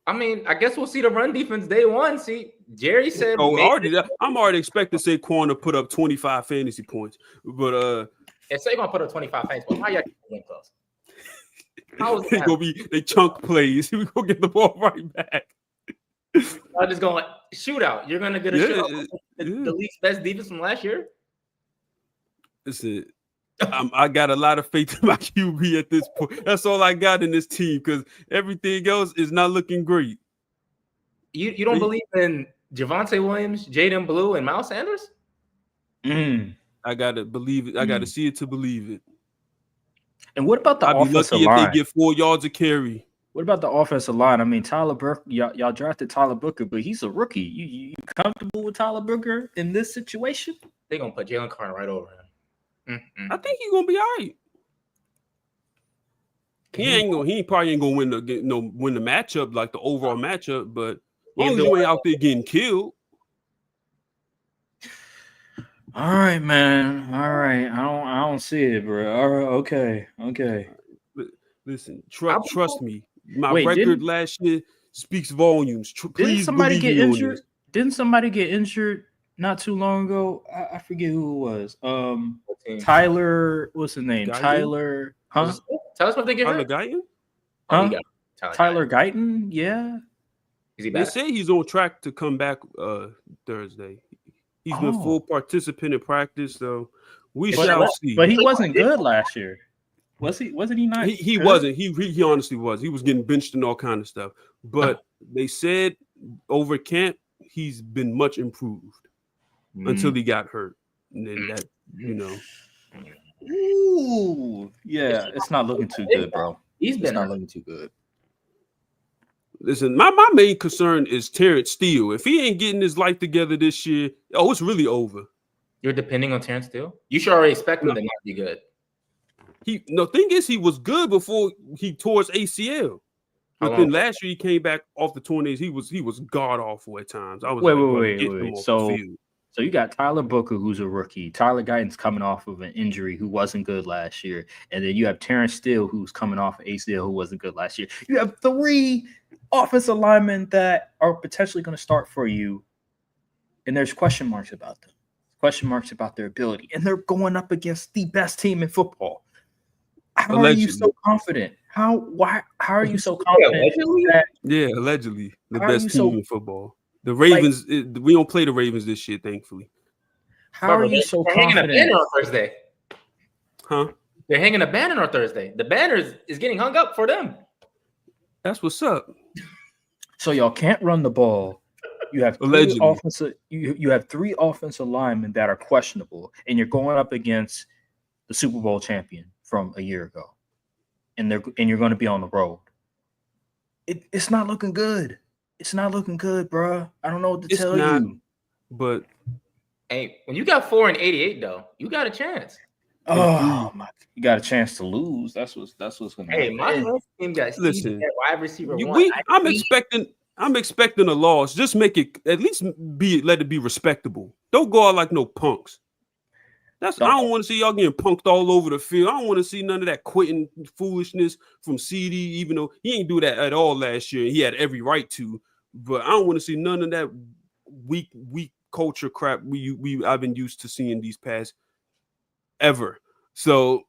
I mean, I guess we'll see the run defense day one. See, Jerry said. I'm already expecting Saquon to put up 25 fantasy points, but if Saquon put up 25 fantasy points, how y'all win close? How is that? They chunk plays. We gonna get the ball right back. I'm just going shootout. You're gonna get a shootout. The league's best defense from last year. Listen, I got a lot of faith in my QB at this point. That's all I got in this team because everything else is not looking great. You don't believe in Javonte Williams, Jaden Blue, and Miles Sanders? I gotta believe it. I gotta see it to believe it. And what about the offensive line? I'd be lucky if they get 4 yards of carry. What about the offensive line? I mean, Tyler Booker, y'all drafted Tyler Booker, but he's a rookie. You comfortable with Tyler Booker in this situation? They're gonna put Jalen Carter right over him. I think he's gonna be all right. He probably ain't gonna win the matchup, like the overall matchup, but as long as you ain't out there getting killed. All right, man. All right. I don't see it, bro. All right, okay. Listen, trust me. My Wait, record last year speaks volumes. didn't Please somebody believe get me on injured? this. Didn't somebody get injured not too long ago? I forget who it was. Tyler, what's his name? Guyton? Tyler, huh? Tell us what they get Tyler hurt. Guyton? Oh, Huh? Tyler Guyton? Yeah. Is he They back? say he's on track to come back Thursday. He's been full participant in practice, so we shall see. But he wasn't good last year. Was he? Wasn't he not? He wasn't. He honestly was. He was getting benched and all kind of stuff. But they said over camp he's been much improved until he got hurt. And then that, Ooh, yeah, it's not looking too good, bro. It's not looking too good. Listen, my main concern is Terrence Steele. If he ain't getting his life together this year, it's really over. You're depending on Terrence Steele? You should already expect him to not be good. The thing is, he was good before he tore his ACL. But then last year he came back off the tornadoes. He was god awful at times. I was wait. So you got Tyler Booker, who's a rookie. Tyler Guyton's coming off of an injury who wasn't good last year. And then you have Terrence Steele, who's coming off of ACL, who wasn't good last year. You have 3 offensive linemen that are potentially going to start for you. And there's question marks about them. Question marks about their ability. And they're going up against the best team in football. How are you so confident? How are you so confident? Allegedly the best team in football. The Ravens, we don't play the Ravens this year, thankfully. How are you so confident? Hanging a banner on Thursday. Huh? They're hanging a banner on Thursday. The banner is getting hung up for them. That's what's up. So y'all can't run the ball. You have you have 3 offensive linemen that are questionable, and you're going up against the Super Bowl champion from a year ago, and you're going to be on the road. It's not looking good. It's not looking good, bro. I don't know what to tell you. But hey, when you got 4 and 88, though, you got a chance. Oh my! You got a chance to lose. That's what's going to happen. Hey, my team got wide receiver 1. I'm expecting a loss. Just make it let it be respectable. Don't go out like no punks. I don't want to see y'all getting punked all over the field. I don't want to see none of that quitting foolishness from CD, even though he ain't do that at all last year. He had every right to, but I don't want to see none of that weak culture crap I've been used to seeing these past ever. So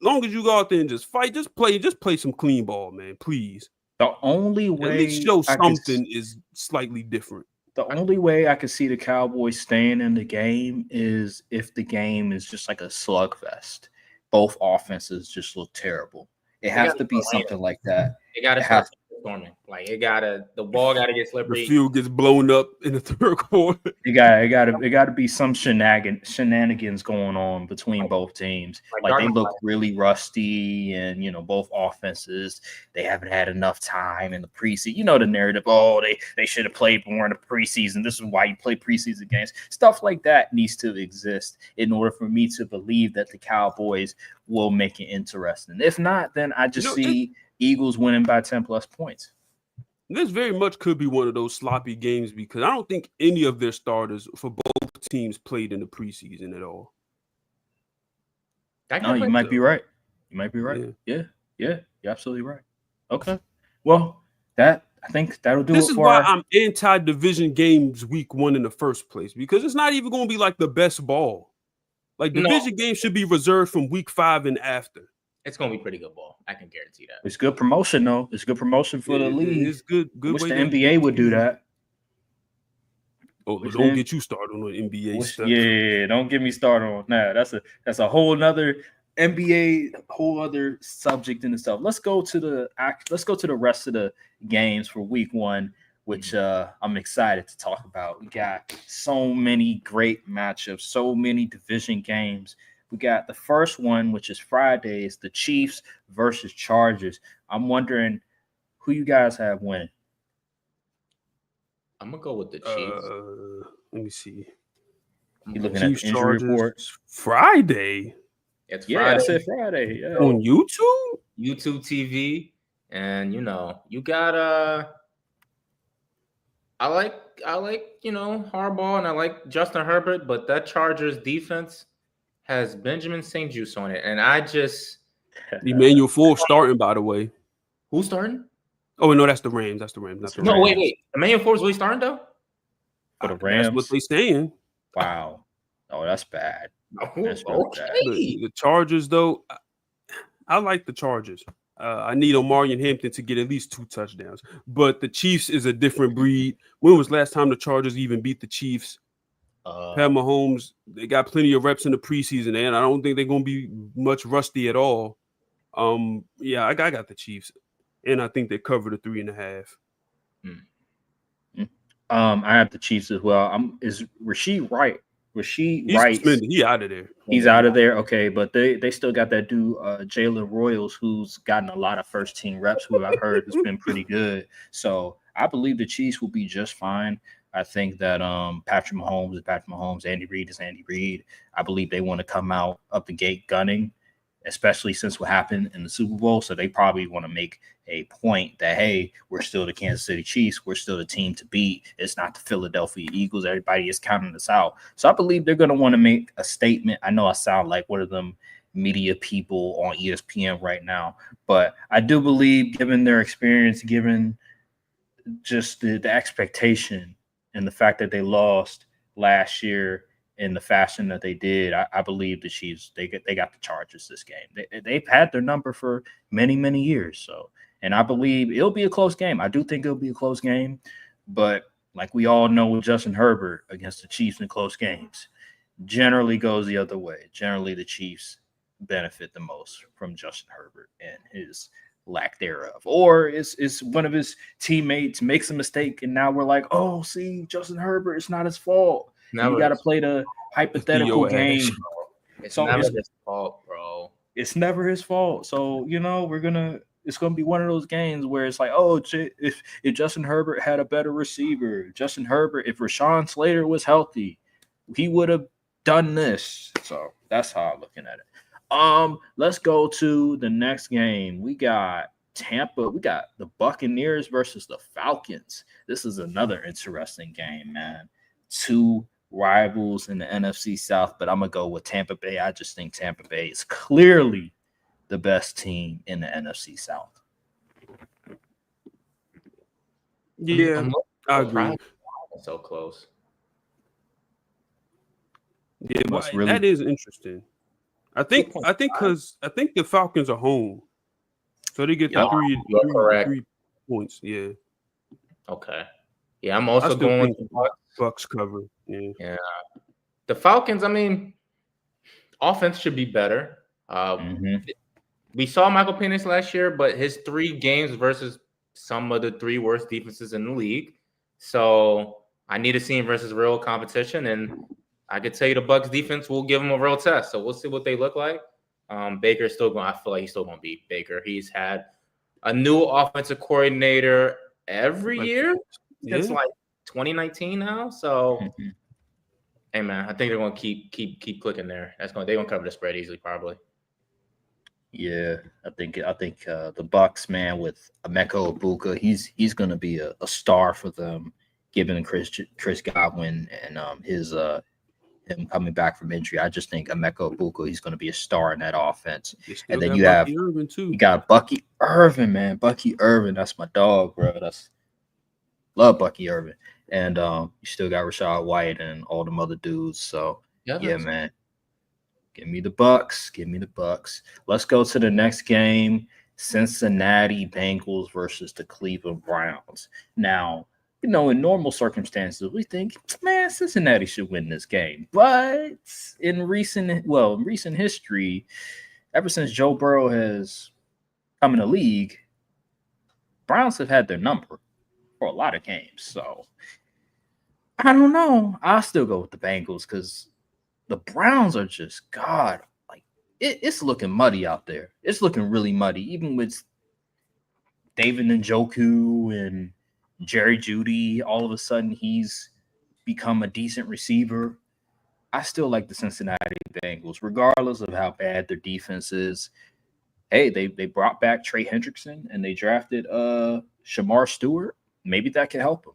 long as you go out there and just fight, just play some clean ball, man. Please. The only way at least show something is slightly different. The only way I could see the Cowboys staying in the game is if the game is just like a slugfest. Both offenses just look terrible. It has to be something like that. It got to start storming. Like the ball got to get slippery. The field gets blown up in the third quarter. It got to be some shenanigans going on between both teams. Like they look really rusty, and both offenses, they haven't had enough time in the preseason. The narrative. Oh, they should have played more in the preseason. This is why you play preseason games. Stuff like that needs to exist in order for me to believe that the Cowboys will make it interesting. If not, then I just see Eagles winning by 10+ points. This very much could be one of those sloppy games because I don't think any of their starters for both teams played in the preseason at all. No, you might be right. You might be right. Yeah, you're absolutely right. Okay. Well, I think that'll do it for This is why I'm anti-division games week 1 in the first place, because it's not even going to be like the best ball. Like division games should be reserved from week 5 and after. It's going to be pretty good ball. I can guarantee that. It's good promotion, though. It's good promotion for the league. It's good. I wish the NBA would do that. Oh, don't get you started on the NBA stuff. Yeah, don't get me started on that. That's a whole nother NBA, whole other subject in itself. Let's go to the rest of the games for week 1, which I'm excited to talk about. We got so many great matchups, so many division games. We got the first one, which is Friday, is the Chiefs versus Chargers. I'm wondering who you guys have winning. I'm going to go with the Chiefs. Let me see. You looking at the injury reports? Friday? It's Friday. I said Friday. Yeah. On YouTube? YouTube TV. And, you got I like Harbaugh, and I like Justin Herbert, but that Chargers defense has Benjamin St. Juice on it. And I just Emmanuel Forbes starting, by the way. Who's starting? Oh no, that's the Rams. That's the Rams. Not the No, Rams. wait. Emmanuel Forbes really starting though? For the Rams? That's what they saying. Wow. Oh, that's bad. That's really bad. The Chargers, though, I like the Chargers. I need Omarion Hampton to get at least 2 touchdowns. But the Chiefs is a different breed. When was last time the Chargers even beat the Chiefs? Pat Mahomes, they got plenty of reps in the preseason, and I don't think they're going to be much rusty at all. Yeah, I got the Chiefs, and I think they covered the 3.5. I have the Chiefs as well. Is Rasheed right? Rasheed Rice. He out of there. He's out of there. Okay, but they still got that dude Jalen Royals, who's gotten a lot of first team reps, who I've heard has been pretty good. So I believe the Chiefs will be just fine. I think that Patrick Mahomes is Patrick Mahomes, Andy Reid is Andy Reid. I believe they want to come out up the gate gunning, especially since what happened in the Super Bowl. So they probably want to make a point that, hey, we're still the Kansas City Chiefs. We're still the team to beat. It's not the Philadelphia Eagles. Everybody is counting us out. So I believe they're going to want to make a statement. I know I sound like one of them media people on ESPN right now, but I do believe, given their experience, given just the expectation and the fact that they lost last year in the fashion that they did, I believe the Chiefs, they got the Chargers this game. They've had their number for many, many years. So, and I believe it'll be a close game. I do think it'll be a close game, but like we all know with Justin Herbert against the Chiefs in close games, generally goes the other way. Generally, the Chiefs benefit the most from Justin Herbert and his lack thereof. Or it's one of his teammates makes a mistake, and now we're like, oh, see, Justin Herbert, it's not his fault. You got to play the hypothetical game. It's never his fault, bro. It's never his fault. So, it's going to be one of those games where it's like, oh, if Justin Herbert had a better receiver, if Rashawn Slater was healthy, he would have done this. So that's how I'm looking at it. Let's go to the next game. We got Tampa. We got the Buccaneers versus the Falcons. This is another interesting game, man. 2 rivals in the NFC South, but I'm going to go with Tampa Bay. I just think Tampa Bay is clearly the best team in the NFC South. Yeah, I agree. So close. Yeah, that is interesting. I think the Falcons are home, so they get the 3 points. Yeah. Okay. Yeah, I'm also going with the Bucks cover. Yeah. The Falcons, I mean, offense should be better. We saw Michael Penix last year, but his 3 games versus some of the 3 worst defenses in the league. So I need to see him versus real competition, and I could tell you the Bucks defense will give him a real test. So we'll see what they look like. Baker's still going. I feel like he's still going to beat Baker. He's had a new offensive coordinator every year since like 2019 now. So, hey man, I think they're going to keep clicking there. They're going to cover the spread easily, probably. Yeah, I think the Bucks, man, with Emeka Egbuka, he's going to be a star for them, given Chris Godwin and him coming back from injury. I just think Emeka Egbuka, he's going to be a star in that offense. And then you got Bucky Irvin, man. Bucky Irvin, that's my dog, bro. Love Bucky Irvin. And you still got Rachaad White and all them other dudes. So yeah, man. Give me the Bucks. Let's go to the next game. Cincinnati Bengals versus the Cleveland Browns. Now, in normal circumstances, we think, man, Cincinnati should win this game. But in recent history, ever since Joe Burrow has come in the league, Browns have had their number for a lot of games. So I don't know. I'll still go with the Bengals because the Browns are just, God, like it's looking muddy out there. It's looking really muddy, even with David Njoku and Jerry Jeudy. All of a sudden, he's become a decent receiver. I still like the Cincinnati Bengals, regardless of how bad their defense is. Hey, they brought back Trey Hendrickson and they drafted Shamar Stewart. Maybe that can help them.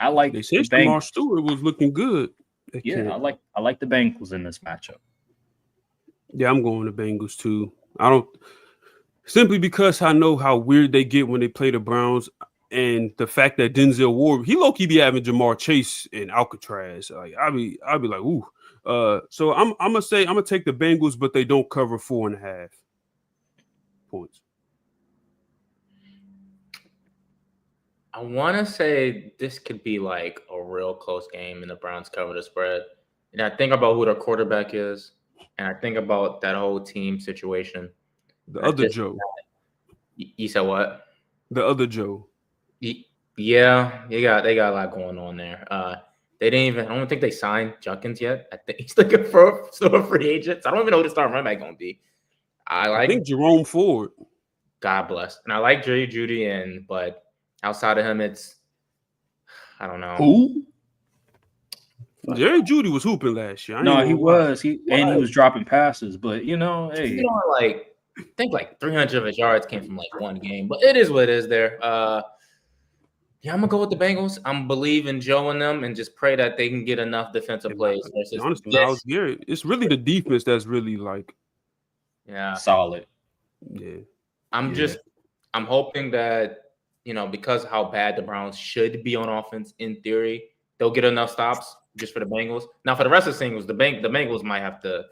I like they said Shamar Stewart was looking good. Yeah, I like the Bengals in this matchup. Yeah, I'm going to Bengals too. Simply because I know how weird they get when they play the Browns, and the fact that Denzel Ward, he low-key be having Jamar Chase and Alcatraz. Like I'll be like, ooh. So I'm gonna take the Bengals, but they don't cover 4.5 points. I want to say this could be like a real close game, and the Browns cover the spread. And I think about who their quarterback is, and I think about that whole team situation. The other Joe. You said what? The other Joe. Yeah, they got a lot going on there. They didn't even. I don't think they signed Junkins yet. I think he's looking for still a free agent. So I don't even know who the starting running back going to be. I think Jerome Ford. God bless, and I like Jerry Judy, but outside of him, I don't know. Who? Jerry Judy was hooping last year. No, he was. He was dropping passes, but hey, I think like 300 of his yards came from like one game, but it is what it is there. Yeah, I'm gonna go with the Bengals. I'm believing Joe in them, and just pray that they can get enough defensive plays. Honestly, Myles Garrett, it's really the defense that's really like, solid. Yeah, I'm hoping that because how bad the Browns should be on offense in theory, they'll get enough stops just for the Bengals. Now for the rest of the singles, the Bengals might have to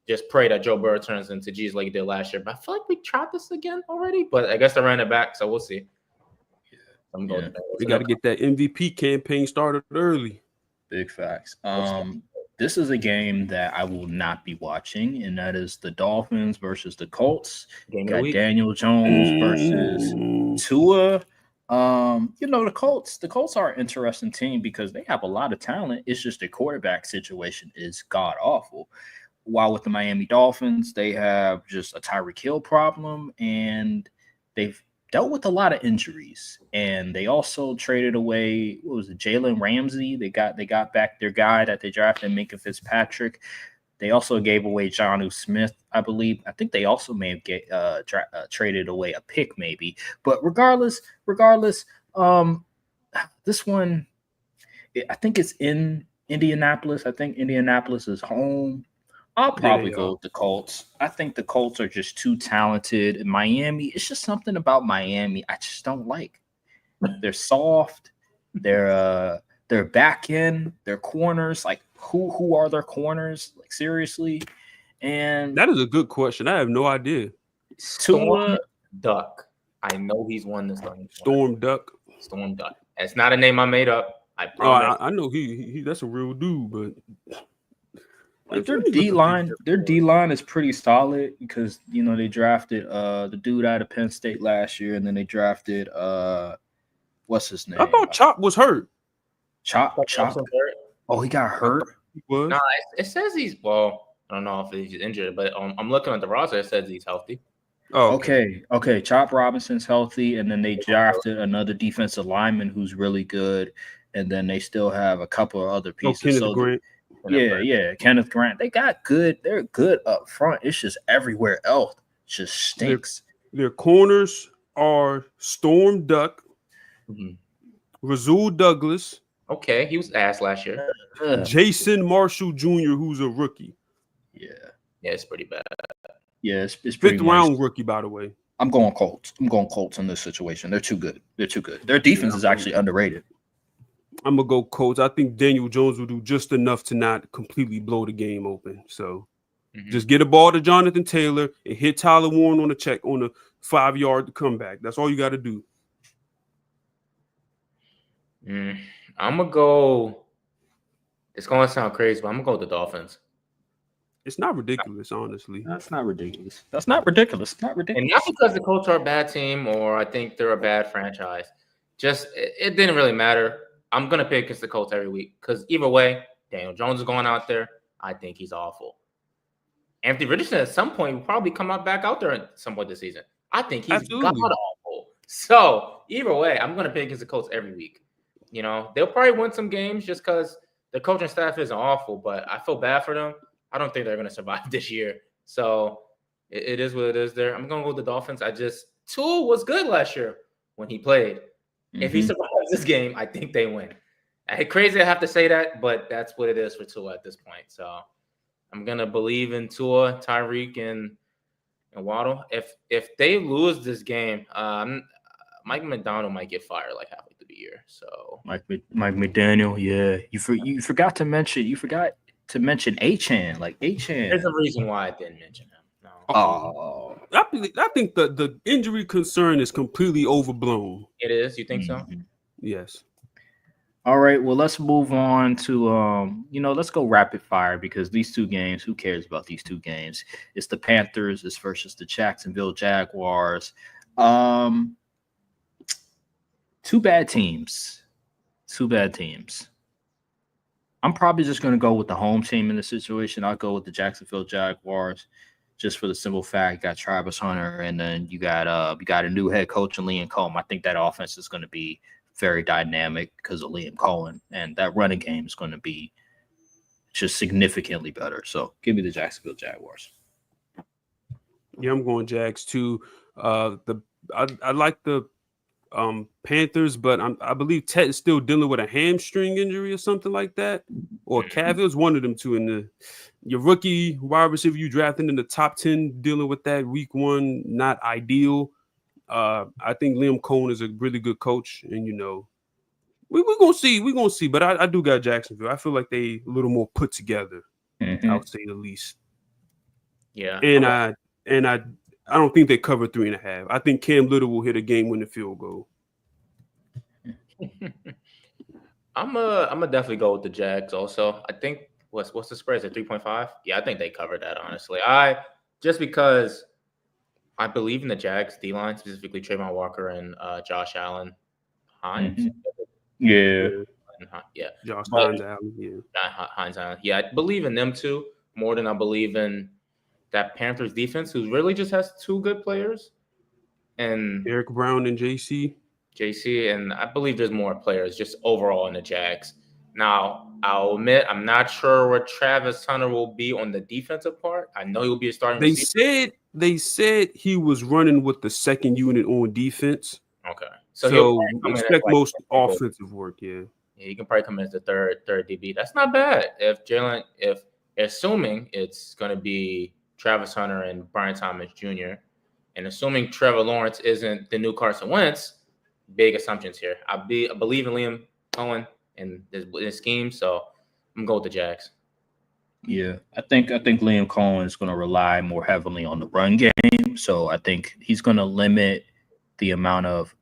just pray that Joe Burrow turns into G's like he did last year. But I feel like we tried this again already. But I guess they ran it back, so we'll see. I'm going. We got to get that MVP campaign started early. Big facts. This is a game that I will not be watching, and that is the Dolphins versus the Colts. Got Daniel Jones versus Tua. The Colts are an interesting team because they have a lot of talent. It's just the quarterback situation is god awful. While with the Miami Dolphins, they have just a Tyreek Hill problem, and they've dealt with a lot of injuries. And they also traded away, Jalen Ramsey? They got back their guy that they drafted, Minka Fitzpatrick. They also gave away Jonnu Smith, I believe. I think they also may have traded away a pick, maybe. But regardless, this one, I think it's in Indianapolis. I think Indianapolis is home. I'll probably go with the Colts. I think the Colts are just too talented. In Miami, it's just something about Miami I just don't like. They're soft. Their back end, their corners. Like who are their corners? Like seriously. And that is a good question. I have no idea. Storm Duck. I know he's won this thing. Storm Duck. Storm Duck. It's not a name I made up. I promise. I know he that's a real dude, but. Like their D line is pretty solid because they drafted the dude out of Penn State last year, and then they drafted what's his name? I thought Chop was hurt. Chop. Oh, he got hurt. He was. No, it says he's I don't know if he's injured, but I'm looking at the roster. It says he's healthy. Oh, okay. Chop Robinson's healthy, and then they drafted another defensive lineman who's really good, and then they still have a couple of other pieces. Kenneth Grant. They got good. They're good up front. It's just everywhere else just stinks. Their corners are Storm Duck, Rasul Douglas. Okay, he was ass last year. Jason Marshall Jr., who's a rookie. Yeah, it's pretty bad. Yeah, it's fifth round rookie, by the way. I'm going Colts. In this situation. They're too good. Their defense is actually underrated. I'm going to go Colts. I think Daniel Jones will do just enough to not completely blow the game open. So just get a ball to Jonathan Taylor and hit Tyler Warren on a 5-yard comeback. That's all you got to do. I'm going to go. It's going to sound crazy, but I'm going to go with the Dolphins. It's not ridiculous, honestly. That's not ridiculous. And not because the Colts are a bad team or I think they're a bad franchise. Just it didn't really matter. I'm going to pick against the Colts every week because either way, Daniel Jones is going out there. I think he's awful. Anthony Richardson at some point will probably come back out there at some point this season. I think he's god-awful. So either way, I'm going to pick against the Colts every week. They'll probably win some games just because the coaching staff isn't awful, but I feel bad for them. I don't think they're going to survive this year. So it is what it is there. I'm going to go with the Dolphins. Tua was good last year when he played. If he survives this game, I think they win. Crazy I have to say that, but that's what it is for Tua at this point. So I'm going to believe in Tua, Tyreek, and and Waddle. If they lose this game, Mike McDonald might get fired like halfway through the year. So Mike McDaniel, yeah. You forgot to mention Achan, like Achan. there's a reason why I didn't mention him. No. Oh, I think the injury concern is completely overblown. It is. You think so? Yes. All right, well, let's move on to let's go rapid fire because these two games, who cares about these two games? It's the Panthers versus the Jacksonville Jaguars. Two bad teams. I'm probably just going to go with the home team in this situation. I'll go with the Jacksonville Jaguars just for the simple fact you got Travis Hunter and then you got a new head coach in Liam Cohen. I think that offense is going to be very dynamic because of Liam Cohen, and that running game is going to be just significantly better. So give me the Jacksonville Jaguars. Yeah, I'm going Jags too. I like the Panthers, but I believe Ted is still dealing with a hamstring injury or something like that, or calf. It was one of them two. In your rookie wide receiver you drafted in the top 10 dealing with that week 1, not ideal. I think Liam Cohen is a really good coach, and we're gonna see. But I do got Jacksonville. I feel like they a little more put together. I'll say the least. Yeah, and I don't think they cover 3.5. I think Cam Little will hit a game-winning field goal. I'm gonna definitely go with the Jags. Also, I think what's the spread? Is it 3.5? Yeah, I think they covered that. Honestly, just because I believe in the Jags D line, specifically Trayvon Walker and Josh Allen Hines. Yeah. Yeah. Josh Hines Allen. Yeah. Hines Allen. Yeah, I believe in them too more than I believe in that Panthers defense, who really just has two good players, and Eric Brown and JC, and I believe there's more players just overall in the Jags. Now, I'll admit I'm not sure where Travis Hunter will be on the defensive part. I know he'll be a starting receiver. They said he was running with the second unit on defense. Okay, so expect most offensive work. Yeah, he can probably come in as the third DB. That's not bad. If assuming it's going to be Travis Hunter and Brian Thomas Jr., and assuming Trevor Lawrence isn't the new Carson Wentz, big assumptions here. I believe in Liam Cohen and this scheme, so I'm going to go with the Jags. Yeah, I think Liam Cohen is going to rely more heavily on the run game, so I think he's going to limit the amount of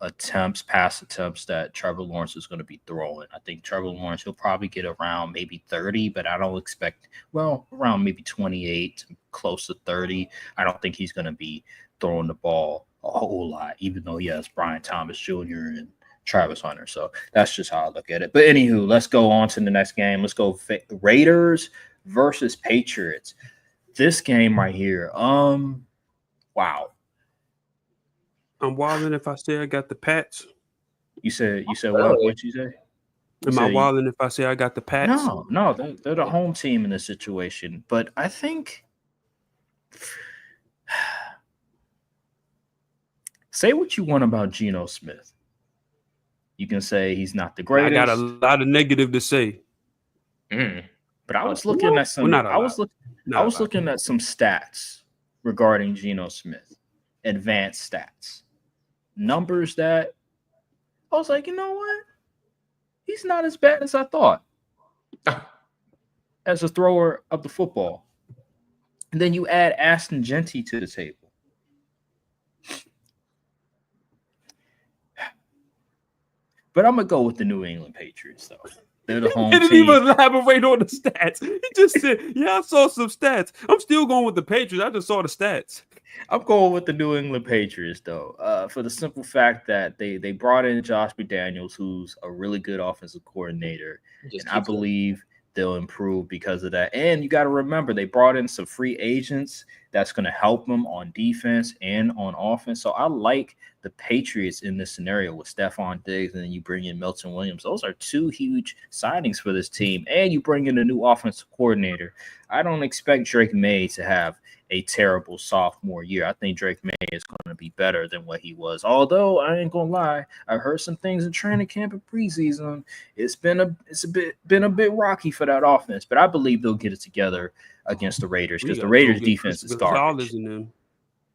pass attempts that Trevor Lawrence is going to be throwing. I think Trevor Lawrence, he'll probably get around maybe 30, but I don't expect, around maybe 28, close to 30. I don't think he's going to be throwing the ball a whole lot, even though he has Brian Thomas Jr. and Travis Hunter. So that's just how I look at it. But anywho, let's go on to the next game. Let's go Raiders versus Patriots. This game right here, wow. I'm wilding if I say I got the Pats. You said what? What'd you say? Am I wilding if I say I got the Pats? No, they're the home team in this situation. But I think say what you want about Geno Smith. You can say he's not the greatest. I got a lot of negative to say. But I was looking at some. I was looking at some stats regarding Geno Smith, advanced stats, numbers that I was like, you know what? He's not as bad as I thought as a thrower of the football. And then you add Ashton Genty to the table. But I'm going to go with the New England Patriots, though. They're the home team. He didn't even elaborate on the stats. He just said, yeah, I saw some stats. I'm still going with the Patriots. I just saw the stats. I'm going with the New England Patriots, though, for the simple fact that they brought in Josh McDaniels, who's a really good offensive coordinator. And I believe they'll improve because of that. And you got to remember, they brought in some free agents that's going to help them on defense and on offense. So I like the Patriots in this scenario with Stephon Diggs, and then you bring in Milton Williams. Those are two huge signings for this team. And you bring in a new offensive coordinator. I don't expect Drake May to have a terrible sophomore year. I think Drake May is going to be better than what he was. Although I ain't gonna lie, I heard some things in training camp and preseason. It's been a bit rocky for that offense, but I believe they'll get it together against the Raiders because the Raiders defense is garbage.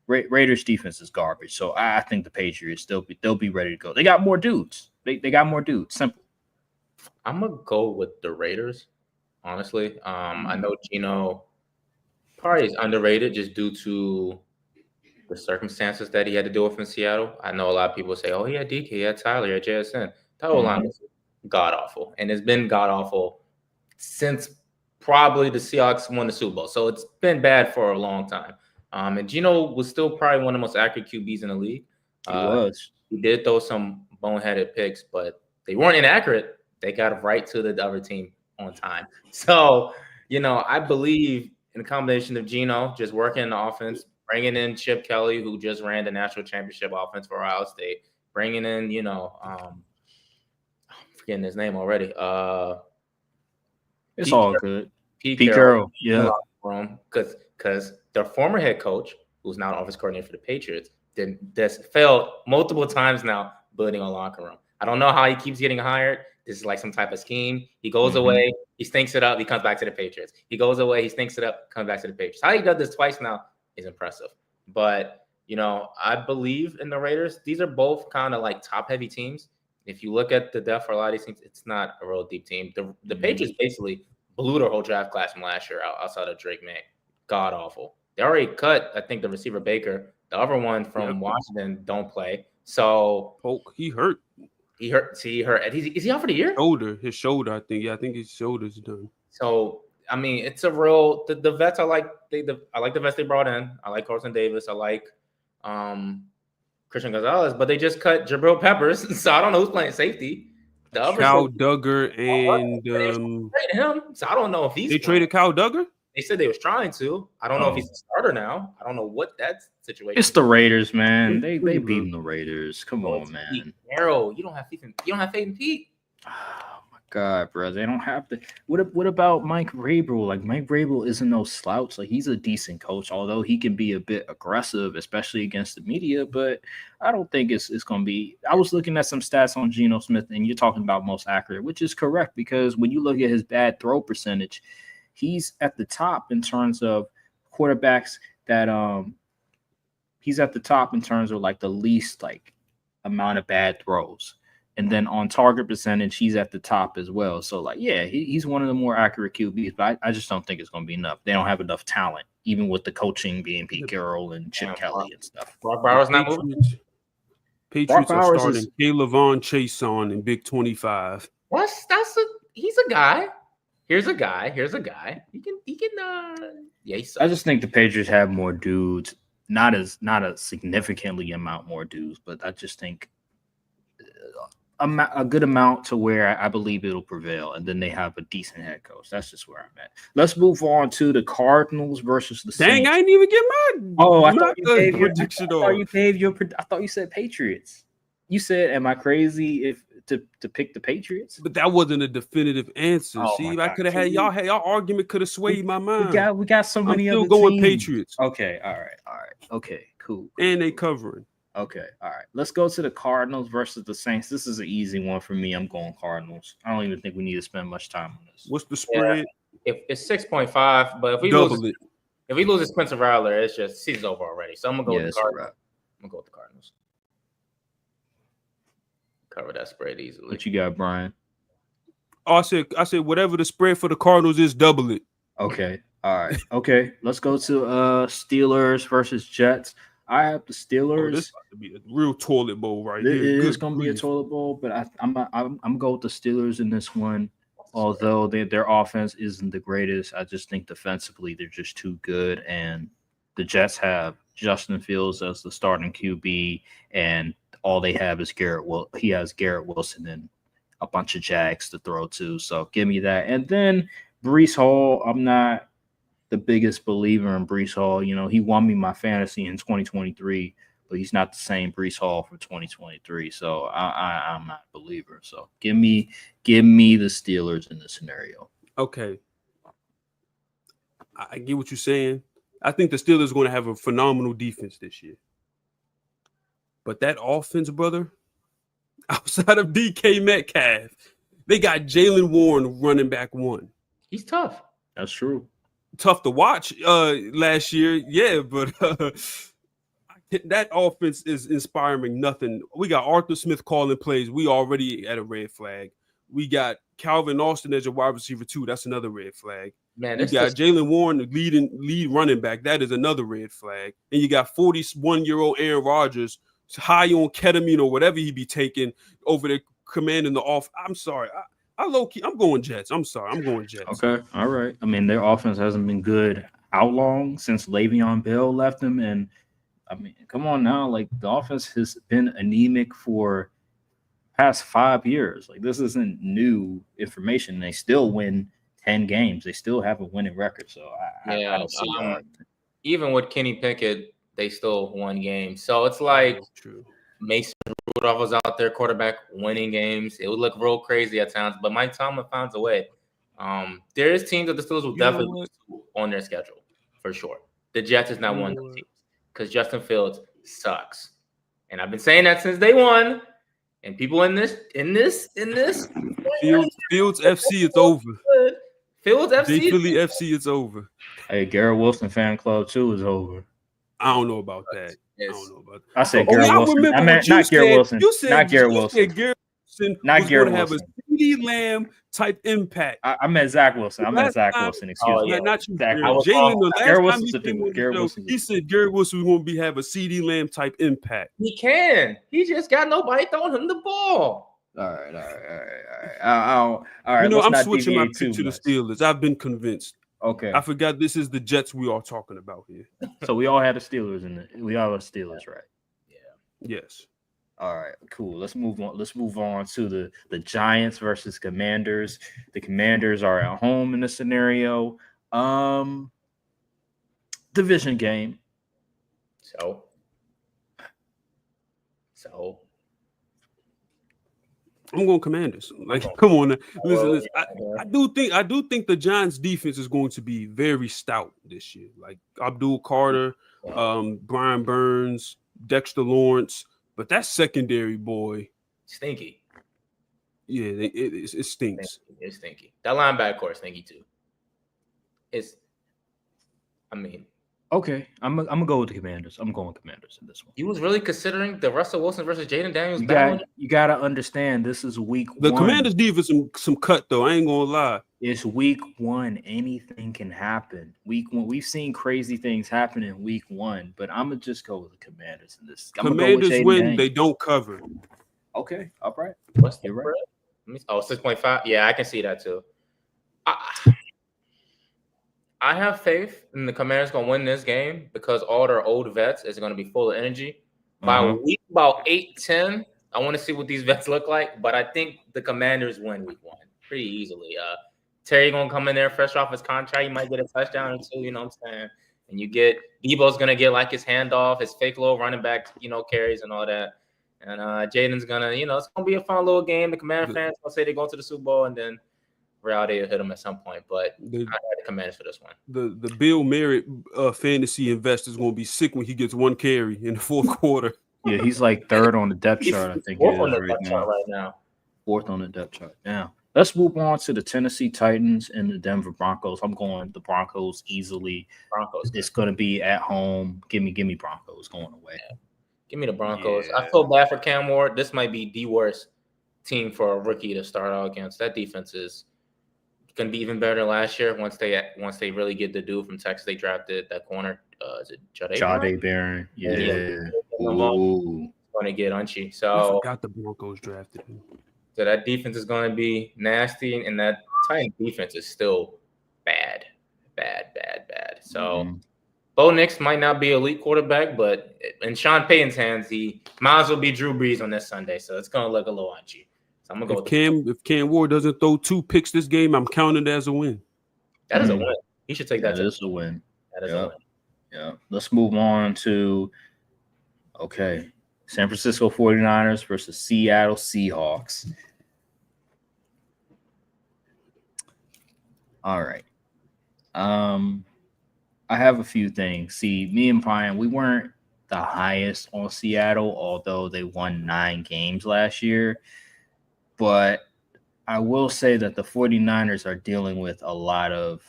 Raiders defense is garbage. So I think the Patriots they'll be ready to go. They got more dudes. They got more dudes. Simple. I'm gonna go with the Raiders. Honestly, I know Gino probably is underrated just due to the circumstances that he had to deal with in Seattle. I know a lot of people say, "Oh, he had DK, he had Tyler, he had JSN." That whole line was god awful, and it's been god awful since probably the Seahawks won the Super Bowl. So it's been bad for a long time. And Gino was still probably one of the most accurate QBs in the league. He was. He did throw some boneheaded picks, but they weren't inaccurate. They got right to the other team on time. So, I believe in a combination of Gino just working in the offense, bringing in Chip Kelly, who just ran the national championship offense for Ohio State, bringing in, I'm forgetting his name already. It's Pete all Carroll. good. Pete Carroll, yeah. Because their former head coach, who's now offense coordinator for the Patriots, that's failed multiple times now building a locker room. I don't know how he keeps getting hired. This is like some type of scheme. He goes away, he stinks it up, he comes back to the Patriots. He goes away, he stinks it up, comes back to the Patriots. How he does this twice now is impressive. But, I believe in the Raiders. These are both kind of like top-heavy teams. If you look at the depth for a lot of these teams, it's not a real deep team. The Patriots basically blew their whole draft class from last year outside of Drake May. God awful. They already cut, I think, the receiver Baker. The other one from Washington don't play. So he hurt. He hurt. See, he hurt. Is he out for the year? His shoulder. I think. Yeah, I think his shoulder's done. So I mean, it's a real. The vets I like. I like the vets they brought in. I like Carson Davis. I like Christian Gonzalez. But they just cut Jabril Peppers, so I don't know who's playing safety. The other Kyle Duggar and traded him. So I don't know if they traded Kyle Duggar. They said they was trying to. I don't know if he's a starter now. I don't know what that situation. It's the Raiders, man. They beating the Raiders. Come on, man. Arrow, you don't have faith in Pete. Oh my God, bro. They don't have to. What about Mike Vrabel? Like Mike Vrabel isn't no slouch. Like he's a decent coach, although he can be a bit aggressive, especially against the media. But I don't think it's gonna be. I was looking at some stats on Geno Smith, and you're talking about most accurate, which is correct because when you look at his bad throw percentage, he's at the top in terms of quarterbacks that he's at the top in terms of like the least like amount of bad throws. And then on target percentage, he's at the top as well. So like, yeah, he's one of the more accurate QBs, but I just don't think it's going to be enough. They don't have enough talent, even with the coaching being Pete Carroll and Chip Kelly and stuff. Brock Bowers not moving. Patriots are starting Kayvon Chase on in Big 25. He's a guy. Here's a guy. He can. I just think the Patriots have more dudes, not a significantly amount more dudes, but I just think a good amount to where I believe it'll prevail, and then they have a decent head coach. That's just where I'm at. Let's move on to the Cardinals versus the Saints. Dang, I didn't even get my. I thought you said Patriots. You said, "Am I crazy if to pick the Patriots?" But that wasn't a definitive answer. See, I could have had y'all. Hey, y'all argument could have swayed my mind. We got so many. I'm still going teams. Patriots. Okay, all right. Okay, cool. And they covering. Okay, all right. Let's go to the Cardinals versus the Saints. This is an easy one for me. I'm going Cardinals. I don't even think we need to spend much time on this. What's the spread? If it's 6.5, but if we lose Spencer Rattler, it's just season's over already. So I'm gonna go with the Cardinals. I'm gonna go with the Cardinals. Cover that spread easily. What you got, Brian? Oh, I said whatever the spread for the Cardinals is, double it. Okay. All right. Okay. Let's go to Steelers versus Jets. I have the Steelers. Oh, this is about to be a real toilet bowl right here. It is going to be a toilet bowl, but I'm going with the Steelers in this one. Although their offense isn't the greatest, I just think defensively they're just too good. And the Jets have Justin Fields as the starting QB, and all they have is Garrett. Well, he has Garrett Wilson and a bunch of Jags to throw to. So give me that. And then Breece Hall, I'm not the biggest believer in Breece Hall. You know, he won me my fantasy in 2023, but he's not the same Breece Hall for 2023. So I'm not a believer. So give me the Steelers in this scenario. Okay. I get what you're saying. I think the Steelers are going to have a phenomenal defense this year. But that offense, brother, outside of DK Metcalf, they got Jalen Warren running back one. He's tough. That's true. Tough to watch last year, yeah, but that offense is inspiring nothing. We got Arthur Smith calling plays. We already at a red flag. We got Calvin Austin as a wide receiver too. That's another red flag. Man, you got Jalen Warren, the lead running back. That is another red flag. And you got 41-year-old Aaron Rodgers high on ketamine or whatever he be taking over there commanding the off. I'm sorry. I low key. I'm going Jets. I'm sorry. I'm going Jets. Okay. All right. I mean, their offense hasn't been good how long since Le'Veon Bell left them? And I mean, come on now. Like, the offense has been anemic for past 5 years. Like, this isn't new information. They still win 10 games. They still have a winning record. So I don't see even with Kenny Pickett, they still won games. So it's like Mason Rudolph was out there, quarterback, winning games. It would look real crazy at times, but Mike Tomlin finds a way. There is teams that the Steelers will definitely lose on their schedule for sure. The Jets is not one of those teams because Justin Fields sucks, and I've been saying that since day one. And people in this Fields FC, it's over. Fields FC, Philly FC, it's over. Hey, Garrett Wilson fan club too is over. I don't know about that. I said Garrett Wilson. I meant not Garrett Wilson. Not Garrett Wilson. Not Garrett Wilson. Have a CeeDee Lamb type impact. I meant Zach Wilson. I meant Zach Wilson. Excuse me. Not you. Jalen. Garrett Wilson. He said Garrett Wilson was going to have a CeeDee Lamb type impact. He can. He just got nobody throwing him the ball. All right. All right. You know, I'm switching my pick to the Steelers. I've been convinced. Okay. I forgot this is the Jets we are talking about here. So we all had the Steelers in it. We all had the Steelers, right? Yeah. Yes. All right, cool. Let's move on to the Giants versus Commanders. The Commanders are at home in this scenario. Division game. So I'm going Commanders. Like, come on. Listen. I do think the Giants defense is going to be very stout this year. Like Abdul Carter, Brian Burns, Dexter Lawrence. But that secondary, boy, stinky. Yeah, it stinks. It's stinky. That linebacker is stinky too. Okay, I'm gonna go with the Commanders. I'm going Commanders in this one. You was really considering the Russell Wilson versus Jaden Daniels. You gotta understand, this is week 1. The Commanders defense some cut though. I ain't gonna lie. It's week 1. Anything can happen. Week 1. We've seen crazy things happen in week 1, but I'm gonna just go with the Commanders in this. Commanders win. Daniels. They don't cover. Okay, all right. What's the spread? 6.5. Yeah, I can see that too. I have faith in the Commanders going to win this game because all their old vets is going to be full of energy. By week about 8-10, I want to see what these vets look like, but I think the Commanders win week 1 pretty easily. Terry going to come in there fresh off his contract. He might get a touchdown or two, you know what I'm saying? And you get Debo's going to get like his handoff, his fake little running back, carries and all that. And Jaden's going to, it's going to be a fun little game. The Commander fans going to say they're going to the Super Bowl, and then reality will hit them at some point, but I had the Commanders for this one. The Bill Merritt fantasy investor is going to be sick when he gets 1 carry in the fourth quarter. Yeah, he's like 3rd on the depth chart, I think. Fourth on the depth chart right now. 4th on the depth chart. Now, let's move on to the Tennessee Titans and the Denver Broncos. I'm going the Broncos easily. It's going to be at home. Give me Broncos going away. Yeah. Give me the Broncos. Yeah. I feel bad for Cam Ward. This might be the worst team for a rookie to start out against. That defense is going to be even better than last year once they really get the dude from Texas they drafted, that corner. Is it Jahdae Barron? Yeah. Going to get unchy. So I forgot the Broncos drafted him. So that defense is going to be nasty, and that Titan defense is still bad. So Bo Nix might not be elite quarterback, but in Sean Payton's hands, he might as well be Drew Brees on this Sunday. So it's going to look a little unchy. I'm gonna go if Cam Ward doesn't throw 2 picks this game, I'm counting it as a win. That is a win. He should take that. That is a win. That is a win. Yeah. Let's move on to San Francisco 49ers versus Seattle Seahawks. All right. I have a few things. See, me and Brian, we weren't the highest on Seattle, although they won 9 games last year. But I will say that the 49ers are dealing with a lot of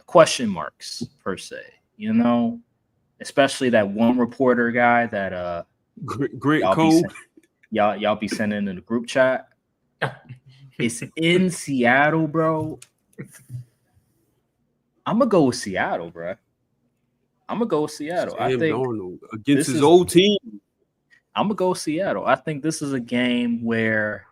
question marks, per se. especially that one reporter guy that Great Cole. Y'all be sending in the group chat. It's in Seattle, bro. I'm gonna go with Seattle, bro. I'm gonna go with Seattle. Sam I think Darnold against his old team. I'm gonna go with Seattle. I think this is a game where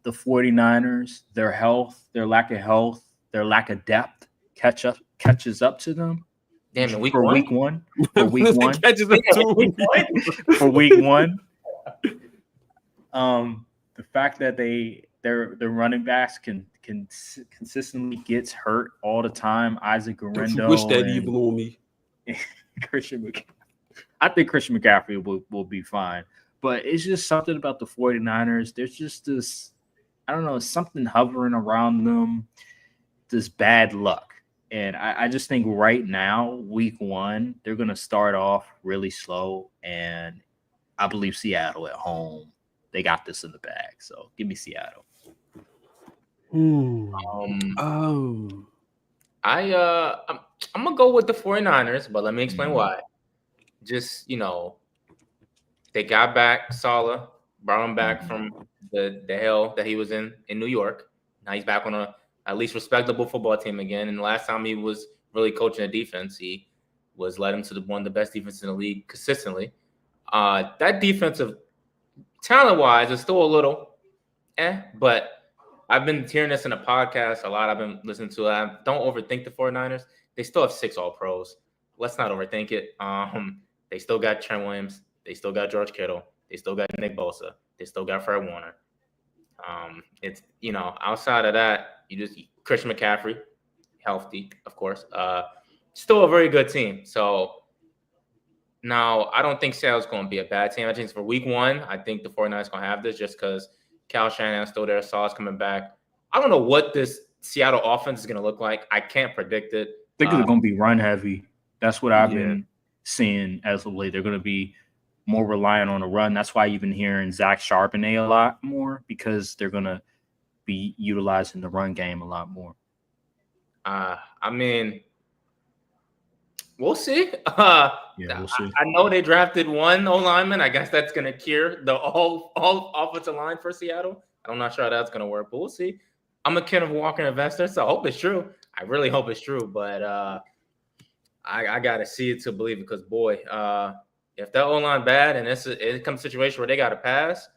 the 49ers, their health, their lack of health, their lack of depth catches up to them. Damn, in week for one? week one. For week one. Catches up to for week one. The fact that their running backs can consistently gets hurt all the time. Isaac Guerrero. Wish that evil on me. Christian McCaffrey. I think Christian McCaffrey will be fine. But it's just something about the 49ers. There's just this, I don't know, something hovering around them, this bad luck. And I just think right now, week one, they're going to start off really slow. And I believe Seattle at home, they got this in the bag. So give me Seattle. I'm gonna go with the 49ers, but let me explain why. Just, they got back Saleh, brought him back from the hell that he was in New York. Now he's back on a at least respectable football team again. And the last time he was really coaching a defense, he was led him to one of the best defenses in the league consistently. That defensive talent-wise is still a little but I've been hearing this in a podcast a lot. I've been listening to it. Don't overthink the 49ers. They still have 6 All-Pros. Let's not overthink it. They still got Trent Williams. They still got George Kittle. They still got Nick Bosa. They still got Fred Warner. It's, outside of that, Christian McCaffrey, healthy, of course. Still a very good team. So now I don't think Seattle's going to be a bad team. I think for week one, I think the 49ers going to have this just because Kyle Shanahan's still there. Sauce coming back. I don't know what this Seattle offense is going to look like. I can't predict it. I think they're going to be run heavy. That's what I've been seeing as of late. They're going to be more reliant on the run. That's why you've been hearing Zach Charbonnet a lot more because they're going to be utilizing the run game a lot more. We'll see. We'll see. I know they drafted one O-lineman. I guess that's going to cure the all offensive line for Seattle. I'm not sure how that's going to work, but we'll see. I'm a Kenneth Walker investor, so I hope it's true. I really hope it's true, but I got to see it to believe it because, boy, if that O-line bad and it comes a situation where they got to pass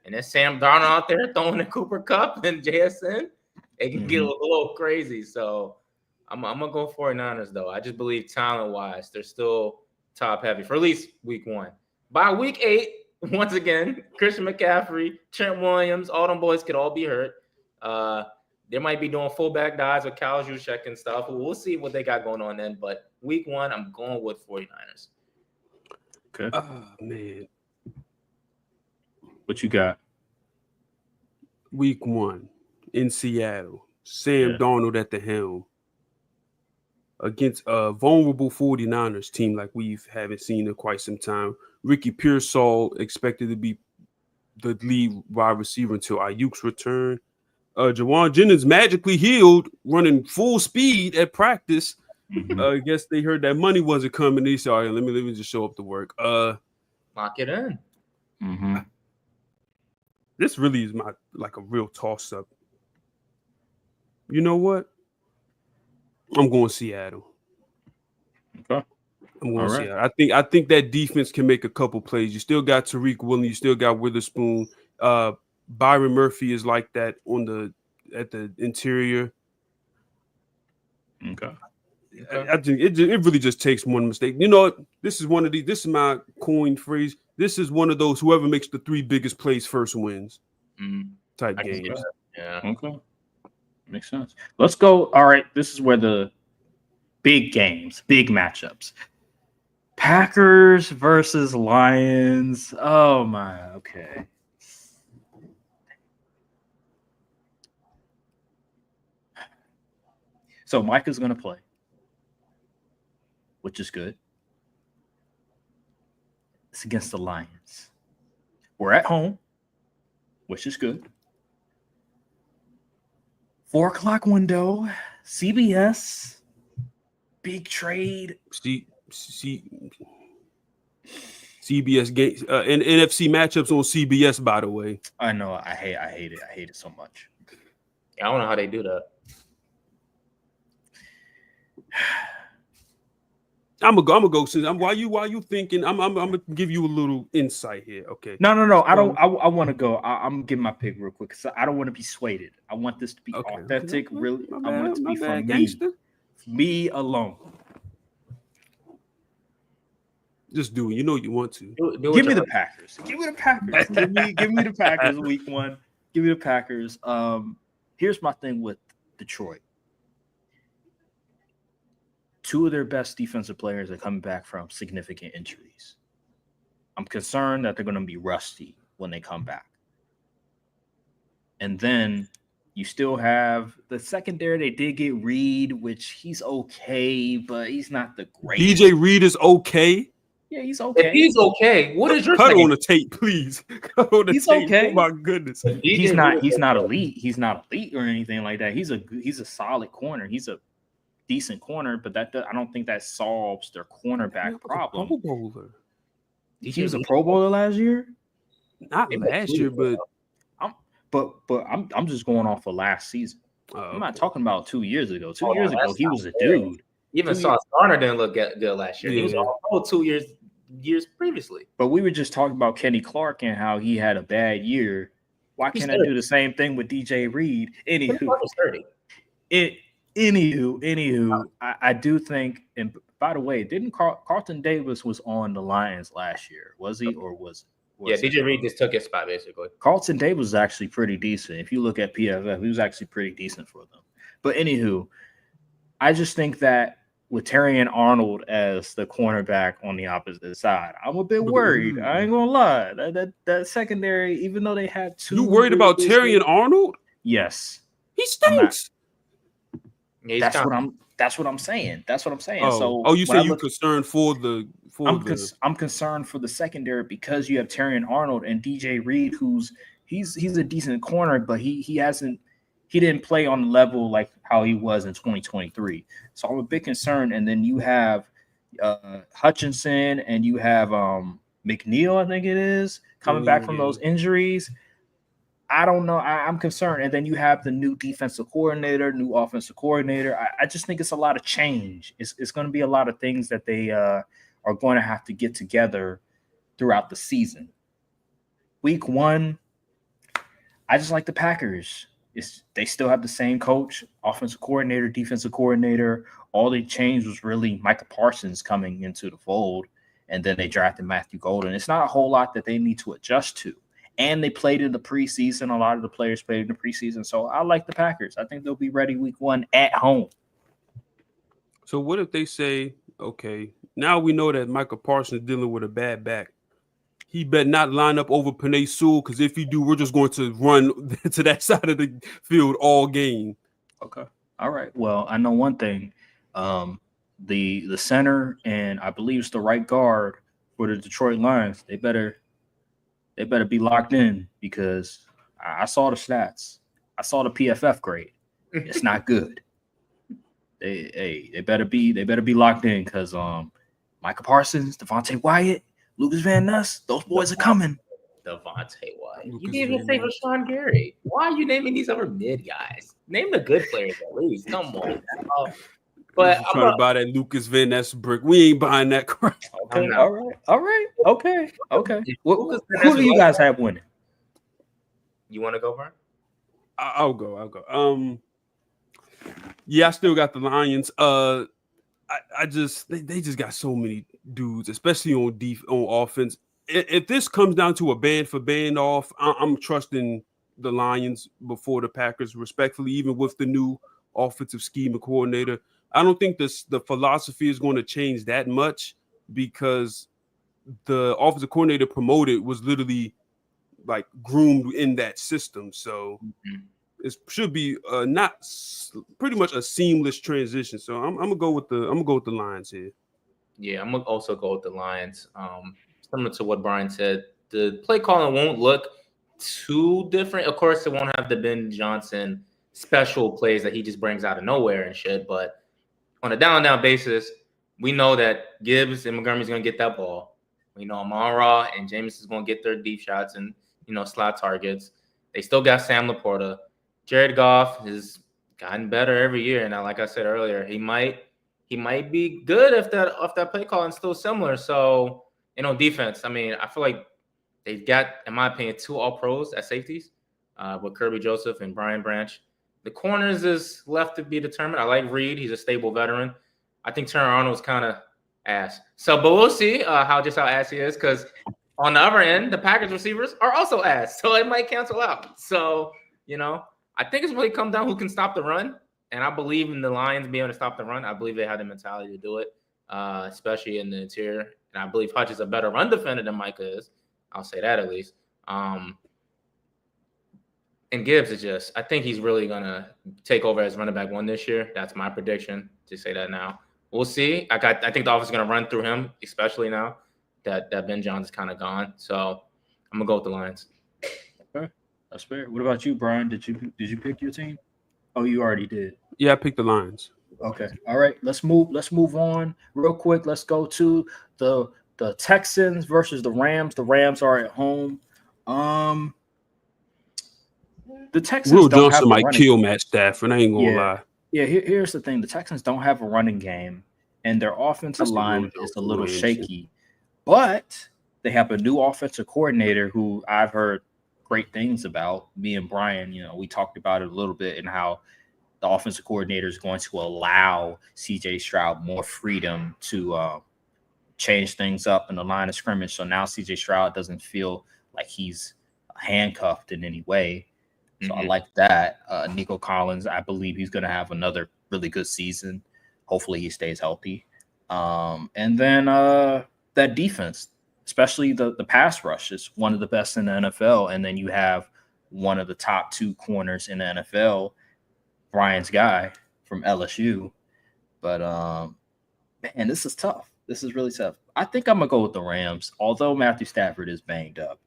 and there's Sam Darnold out there throwing a Cooper Kupp and JSN, it can get a little crazy. So I'm going to go 49ers, though. I just believe talent-wise, they're still top-heavy for at least week one. By week 8, once again, Christian McCaffrey, Trent Williams, all them boys could all be hurt. They might be doing fullback dives with Kyle Juszczyk and stuff. We'll see what they got going on then. But week one, I'm going with 49ers. Okay. Oh, man. What you got? Week one in Seattle. Sam Darnold at the helm. Against a vulnerable 49ers team like we haven't seen in quite some time. Ricky Pearsall expected to be the lead wide receiver until Ayuk's return. Jawan Jennings magically healed, running full speed at practice. I guess they heard that money wasn't coming. They said, all right, let me just show up to work. Lock it in. This really is a real toss-up. You know what? I'm going Seattle. Okay. I'm going Seattle. I think that defense can make a couple plays. You still got Tariq Woolen. You still got Witherspoon. Byron Murphy is like that at the interior. Okay. I think it really just takes one mistake. You know, this is one of these. This is my coined phrase. This is one of those whoever makes the 3 biggest plays first wins type games. Yeah. Okay. Makes sense. Let's go. All right. This is where the big games, big matchups. Packers versus Lions. Oh my. Okay. So Micah's going to play, which is good. It's against the Lions. We're at home, which is good. 4:00 window, CBS, big trade. See, CBS games and NFC matchups on CBS. By the way, I know I hate it. I hate it so much. I don't know how they do that. I'm gonna go. Since while you thinking, I'm gonna give you a little insight here. Okay. No. I don't. I want to go. I'm giving my pick real quick because I don't want to be swayed. I want this to be authentic. Really, I want it to be from me alone. Just do it. You know you want to. Give me the Packers. Give me the Packers. give me the Packers week 1. Give me the Packers. Here's my thing with Detroit. 2 of their best defensive players are coming back from significant injuries. I'm concerned that they're going to be rusty when they come back. And then you still have the secondary. They did get Reed, which he's okay, but he's not the greatest. DJ Reed is okay. Yeah, he's okay. If he's okay, what is your cut on the tape, please? Cut on the he's tape. Okay. Oh my goodness. He's not elite. He's not elite or anything like that. He's a solid corner. He's a decent corner, but I don't think that solves their cornerback problem. He was a Pro Bowler last year. Not last year, but I'm just going off of last season. I'm not talking about 2 years ago. 2 years ago, he was a dude. Even Sauce Garner didn't look good last year. Yeah. He was all 2 years previously. But we were just talking about Kenny Clark and how he had a bad year. Why can't I do the same thing with DJ Reed? Anywho, I do think, and by the way, didn't Carlton Davis was on the Lions last year? Was he or was DJ Reed just took his spot basically. Carlton Davis was actually pretty decent. If you look at PFF, he was actually pretty decent for them. But anywho, I just think that with Terrion Arnold as the cornerback on the opposite side, I'm a bit worried. I ain't gonna lie. That secondary, even though they had 2. You worried about Terrion Arnold? Yes. He stinks. That's what I'm saying. Oh, you say you're concerned for the I'm concerned for the secondary because you have Terrion Arnold and DJ Reed, he's a decent corner, but he didn't play on the level like how he was in 2023. So I'm a bit concerned. And then you have Hutchinson and you have McNeil, I think it is, coming back from those injuries. I don't know. I'm concerned. And then you have the new defensive coordinator, new offensive coordinator. I just think it's a lot of change. It's going to be a lot of things that they are going to have to get together throughout the season. Week 1, I just like the Packers. They still have the same coach, offensive coordinator, defensive coordinator. All they changed was really Micah Parsons coming into the fold, and then they drafted Matthew Golden. It's not a whole lot that they need to adjust to. And they played in the preseason. A lot of the players played in the preseason. So I like the Packers. I think they'll be ready week 1 at home. So what if they say, okay, now we know that Micah Parsons is dealing with a bad back. He better not line up over Penei Sewell, because if you do, we're just going to run to that side of the field all game. Okay. All right. Well, I know one thing. The center and I believe it's the right guard for the Detroit Lions, they better be locked in, because I saw the stats. I saw the PFF grade. It's not good. They better be locked in, because Micah Parsons, Devontae Wyatt, Lucas Van Ness, those boys are coming. Devontae Wyatt. You didn't even say Rashawn Gary. Why are you naming these other mid guys? Name the good players at least. Come on. But I'm trying to buy that Lucas Van Ness brick. We ain't buying that crap. Okay. All right. Okay. Who do you guys have winning? You want to go, Brian? I'll go. Yeah, I still got the Lions. They just got so many dudes, especially on offense. If this comes down to a band for band off, I'm trusting the Lions before the Packers, respectfully, even with the new offensive scheme coordinator. I don't think the philosophy is going to change that much, because the offensive coordinator promoted was literally like groomed in that system. So it should be not pretty much a seamless transition. So I'm gonna go with the Lions here. Yeah, I'm gonna also go with the Lions. Similar to what Brian said, the play calling won't look too different. Of course, it won't have the Ben Johnson special plays that he just brings out of nowhere and shit. But on a down basis, we know that Gibbs and Montgomery's going to get that ball. We know Amon-Ra and Jameis is going to get their deep shots and, slot targets. They still got Sam Laporta. Jared Goff has gotten better every year. Now, like I said earlier, he might be good if that play calling is still similar. So, defense, I mean, I feel like they've got, in my opinion, 2 all-pros at safeties with Kirby Joseph and Brian Branch. The corners is left to be determined. I like Reed. He's a stable veteran. I think Turner Arnold's kind of ass. So, but we'll see how ass he is, because on the other end, the Packers receivers are also ass. So it might cancel out. So, I think it's really come down who can stop the run. And I believe in the Lions being able to stop the run. I believe they have the mentality to do it, especially in the interior. And I believe Hutch is a better run defender than Micah is. I'll say that at least. And Gibbs is just, I think he's really going to take over as running back 1 this year. That's my prediction, to say that now. We'll see. I think the offense is going to run through him, especially now that Ben Johnson is kind of gone. So I'm going to go with the Lions. Okay. That's fair. What about you, Brian? Did you pick your team? Oh, you already did. Yeah, I picked the Lions. Okay. All right. Let's move on real quick. Let's go to the Texans versus the Rams. The Rams are at home. The Texans Will don't Johnson have might kill Matt Stafford. I ain't gonna lie. Yeah, here's the thing. The Texans don't have a running game, and their offensive line is a little shaky. But they have a new offensive coordinator who I've heard great things about. Me and Brian, we talked about it a little bit, and how the offensive coordinator is going to allow CJ Stroud more freedom to change things up in the line of scrimmage. So now CJ Stroud doesn't feel like he's handcuffed in any way. So I like that. Nico Collins, I believe he's going to have another really good season. Hopefully he stays healthy. And then that defense, especially the pass rush, is one of the best in the NFL. And then you have one of the top 2 corners in the NFL, Brian's guy from LSU. But, man, this is tough. This is really tough. I think I'm going to go with the Rams, although Matthew Stafford is banged up.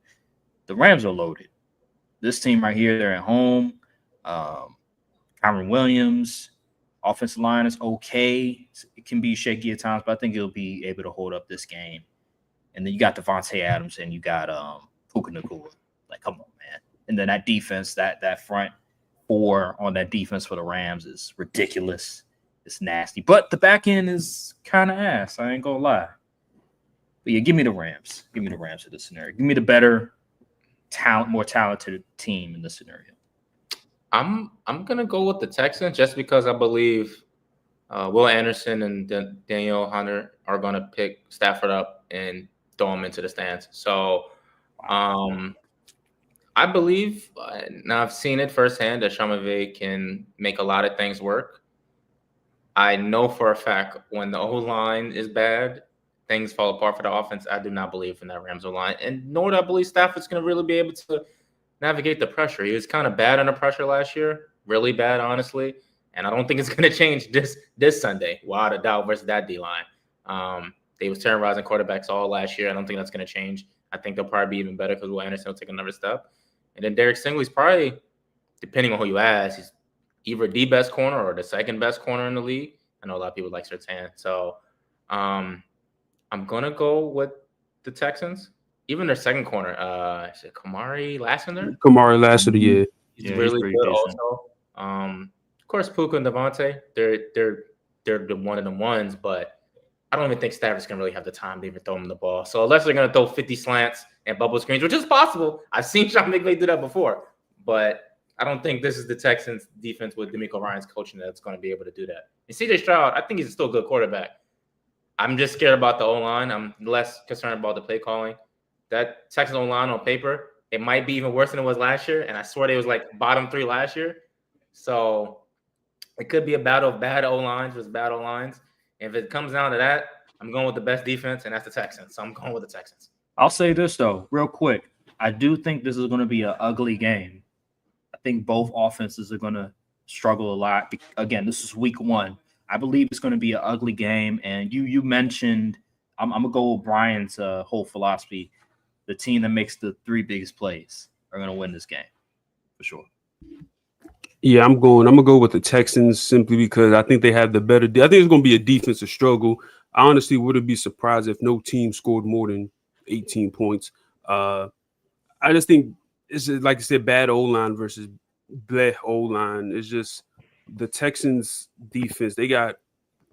The Rams are loaded. This team right here, they're at home. Kyron Williams, offensive line is okay. It can be shaky at times, but I think it'll be able to hold up this game. And then you got Devontae Adams and you got Puka Nacua. Like, come on, man. And then that defense, that front 4 on that defense for the Rams is ridiculous. It's nasty. But the back end is kind of ass. I ain't going to lie. But yeah, give me the Rams. Give me the Rams in this scenario. Give me the better more talented team in this scenario. I'm gonna go with the Texans just because I believe Will Anderson and Daniel Hunter are gonna pick Stafford up and throw him into the stands. So I believe now I've seen it firsthand that Sean McVay can make a lot of things work. I know for a fact when the O-line is bad, things fall apart for the offense. I do not believe in that Rams O-line, and nor do I believe Stafford's going to really be able to navigate the pressure. He was kind of bad under pressure last year, really bad, honestly, and I don't think it's going to change this Sunday, without a doubt, versus that D-line. They was terrorizing quarterbacks all last year. I don't think that's going to change. I think they'll probably be even better because Will Anderson will take another step. And then Derek Stingley's probably, depending on who you ask, he's either the best corner or the second best corner in the league. I know a lot of people like Surtain. So I'm going to go with the Texans. Even their second corner, is it Kamari Lassiter? Kamari Lassiter, yeah. He's really good also. Of course, Puka and Devontae, they're the one of the ones, but I don't even think Stafford's going to really have the time to even throw him the ball. So unless they're going to throw 50 slants and bubble screens, which is possible. I've seen Sean McVay do that before. But I don't think this is the Texans defense with DeMeco Ryans coaching that's going to be able to do that. And CJ Stroud, I think he's still a good quarterback. I'm just scared about the O-line. I'm less concerned about the play calling. That Texans O-line on paper, it might be even worse than it was last year. And I swear they was like bottom 3 last year. So it could be a battle of bad O-lines versus bad O-lines. If it comes down to that, I'm going with the best defense, and that's the Texans. So I'm going with the Texans. I'll say this, though, real quick. I do think this is going to be an ugly game. I think both offenses are going to struggle a lot. Again, this is week 1. I believe it's going to be an ugly game. And you mentioned, I'm going to go with Brian's whole philosophy. The team that makes the 3 biggest plays are going to win this game, for sure. Yeah, I'm gonna go with the Texans simply because I think they have the better. I think it's gonna be a defensive struggle. I honestly wouldn't be surprised if no team scored more than 18 points. Uh, I just think it's just, like I said, bad O line versus bleh O line. It's just the Texans defense. They got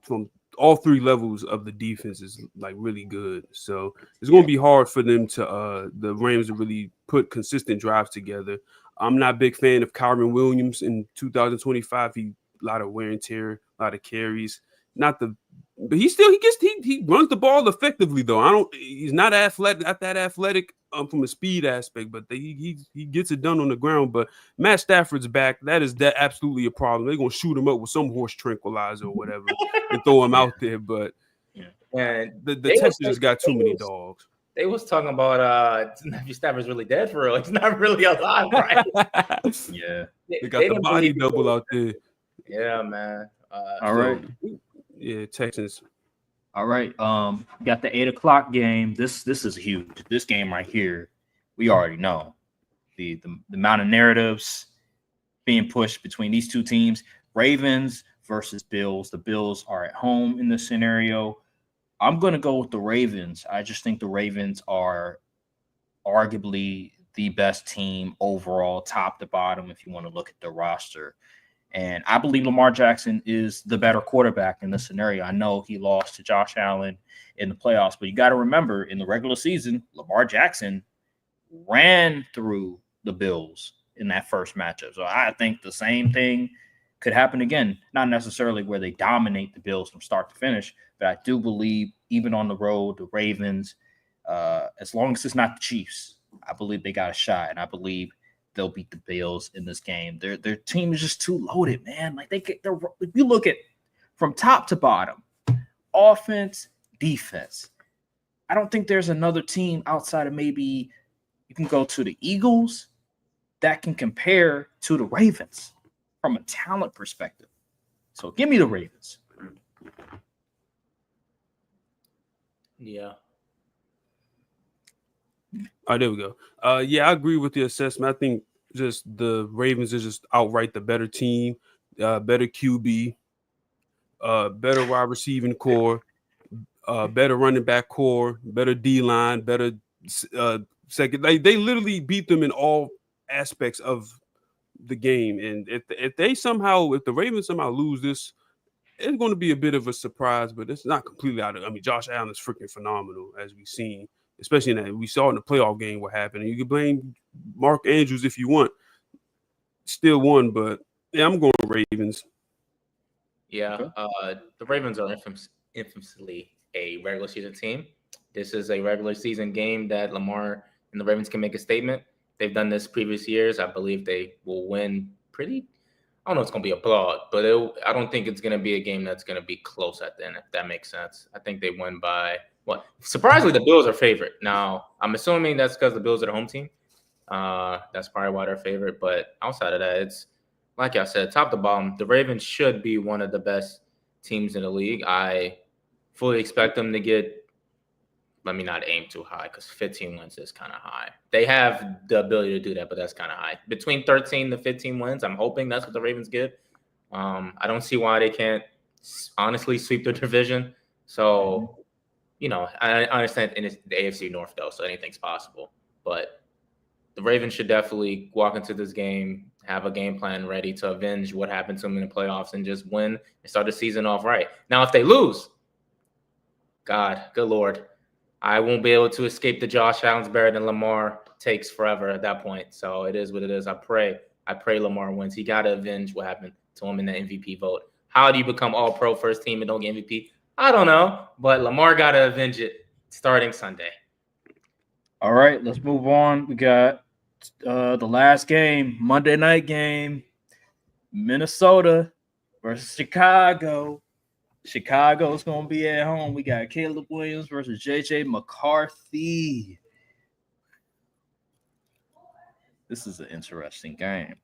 from all three levels of the defense is like really good. So it's going to be hard for them to the Rams to really put consistent drives together. I'm not a big fan of Kyron Williams in 2025. He a lot of wear and tear, a lot of carries. Not the, but he runs the ball effectively though. He's not that athletic from a speed aspect, but he gets it done on the ground. But Matt Stafford's back. That absolutely a problem. They're gonna shoot him up with some horse tranquilizer or whatever and throw him out there. But and the Texans just got too many dogs. They was talking about Matthew Stafford's really dead for real. He's not really alive, right? Yeah. They got the body double out there. Yeah, man. All right. Yeah, Texans. All right. Got the 8:00 game. This is huge. This game right here, we already know. The amount of narratives being pushed between these two teams. Ravens versus Bills. The Bills are at home in this scenario. I'm going to go with the Ravens. I just think the Ravens are arguably the best team overall, top to bottom, if you want to look at the roster. And I believe Lamar Jackson is the better quarterback in this scenario. I know he lost to Josh Allen in the playoffs, but you got to remember in the regular season, Lamar Jackson ran through the Bills in that first matchup. So I think the same thing could happen again, not necessarily where they dominate the Bills from start to finish, but I do believe even on the road, the Ravens, as long as it's not the Chiefs, I believe they got a shot, and I believe they'll beat the Bills in this game. Their team is just too loaded, man. Like if you look at from top to bottom, offense, defense. I don't think there's another team outside of maybe you can go to the Eagles that can compare to the Ravens from a talent perspective. So give me the Ravens. Yeah. Oh, there we go. Yeah, I agree with the assessment. I think just the Ravens is just outright the better team, better QB, better wide receiving core, better running back core, better D line, better second. They literally beat them in all aspects of the game. And if the Ravens somehow lose this, it's going to be a bit of a surprise, but it's not completely out of. I mean, Josh Allen is freaking phenomenal, as we've seen, especially in that we saw in the playoff game what happened. And you can blame Mark Andrews if you want, still won, but yeah, I'm going Ravens. Yeah, the Ravens are infamously a regular season team. This is a regular season game that Lamar and the Ravens can make a statement. They've done this previous years. I believe they will win pretty. I don't know if it's going to be a blowout, but I don't think it's going to be a game that's going to be close at the end, if that makes sense. I think they win by what? Surprisingly, the Bills are favorite. Now, I'm assuming that's because the Bills are the home team. That's probably why they're favorite. But outside of that, it's like I said, top to bottom, the Ravens should be one of the best teams in the league. I fully expect them to get. Let me not aim too high because 15 wins is kind of high. They have the ability to do that, but that's kind of high. Between 13 to 15 wins, I'm hoping that's what the Ravens get. I don't see why they can't honestly sweep their division. So, I understand in the AFC North, though, so anything's possible. But the Ravens should definitely walk into this game, have a game plan ready to avenge what happened to them in the playoffs and just win and start the season off right. Now, if they lose, God, good Lord, I won't be able to escape the Josh Allen's better than Lamar takes forever at that point. So it is what it is. I pray Lamar wins. He got to avenge what happened to him in the MVP vote. How do you become all-pro first team and don't get MVP? I don't know, but Lamar got to avenge it starting Sunday. All right, let's move on. We got the last game, Monday night game, Minnesota versus Chicago. Chicago's going to be at home. We got Caleb Williams versus J.J. McCarthy. This is an interesting game.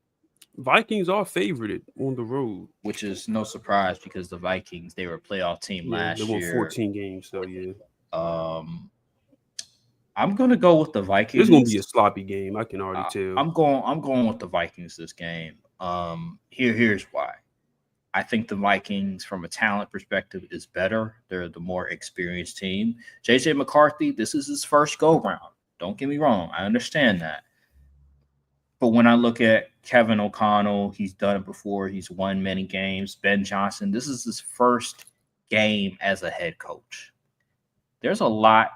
Vikings are favored on the road, which is no surprise because the Vikings, they were a playoff team last year. They won 14 games, so yeah. I'm going to go with the Vikings. It's going to be a sloppy game. I can already tell. I'm going with the Vikings this game. Here's why. I think the Vikings, from a talent perspective, is better. They're the more experienced team. JJ McCarthy, this is his first go round. Don't get me wrong. I understand that. But when I look at Kevin O'Connell, he's done it before. He's won many games. Ben Johnson, this is his first game as a head coach. There's a lot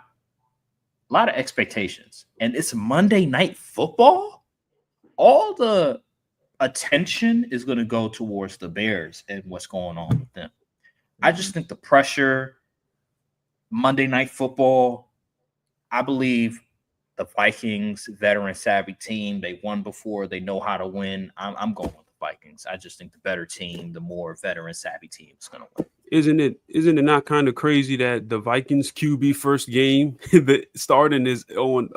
of expectations. And it's Monday Night Football. All the attention is going to go towards the Bears and what's going on with them. I just think the pressure, Monday Night Football, I believe the Vikings, veteran savvy team, they won before, they know how to win. I'm going with the Vikings. I just think the better team, the more veteran savvy team is going to win. Isn't it not kind of crazy that the Vikings QB first game that starting is on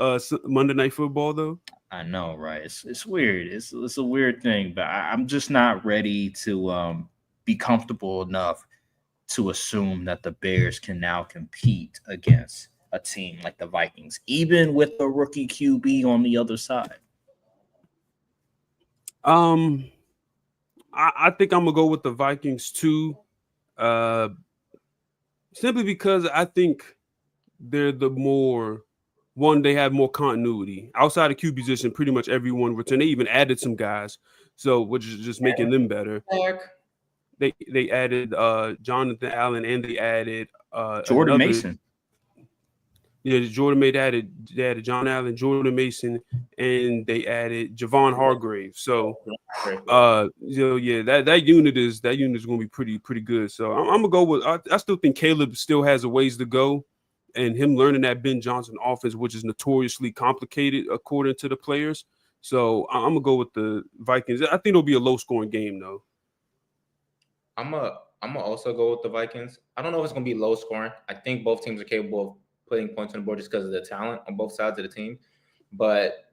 Monday Night Football though? I know, right? It's weird. It's a weird thing, but I'm just not ready to be comfortable enough to assume that the Bears can now compete against a team like the Vikings, even with the rookie QB on the other side. I think I'm gonna go with the Vikings too. Simply because I think they're the more one, they have more continuity outside of Q position. Pretty much everyone returned. They even added some guys, so which is just making them better. They added Jonathan Allen and they added Jordan Mason. Yeah, they added John Allen, Jordan Mason, and they added Javon Hargrave. So that unit is going to be pretty good. So I'm gonna go with. I still think Caleb still has a ways to go, and him learning that Ben Johnson offense, which is notoriously complicated according to the players. So I'm gonna go with the Vikings. I think it'll be a low scoring game though. I'm gonna also go with the Vikings. I don't know if it's gonna be low scoring. I think both teams are capable of putting points on the board just because of the talent on both sides of the team. But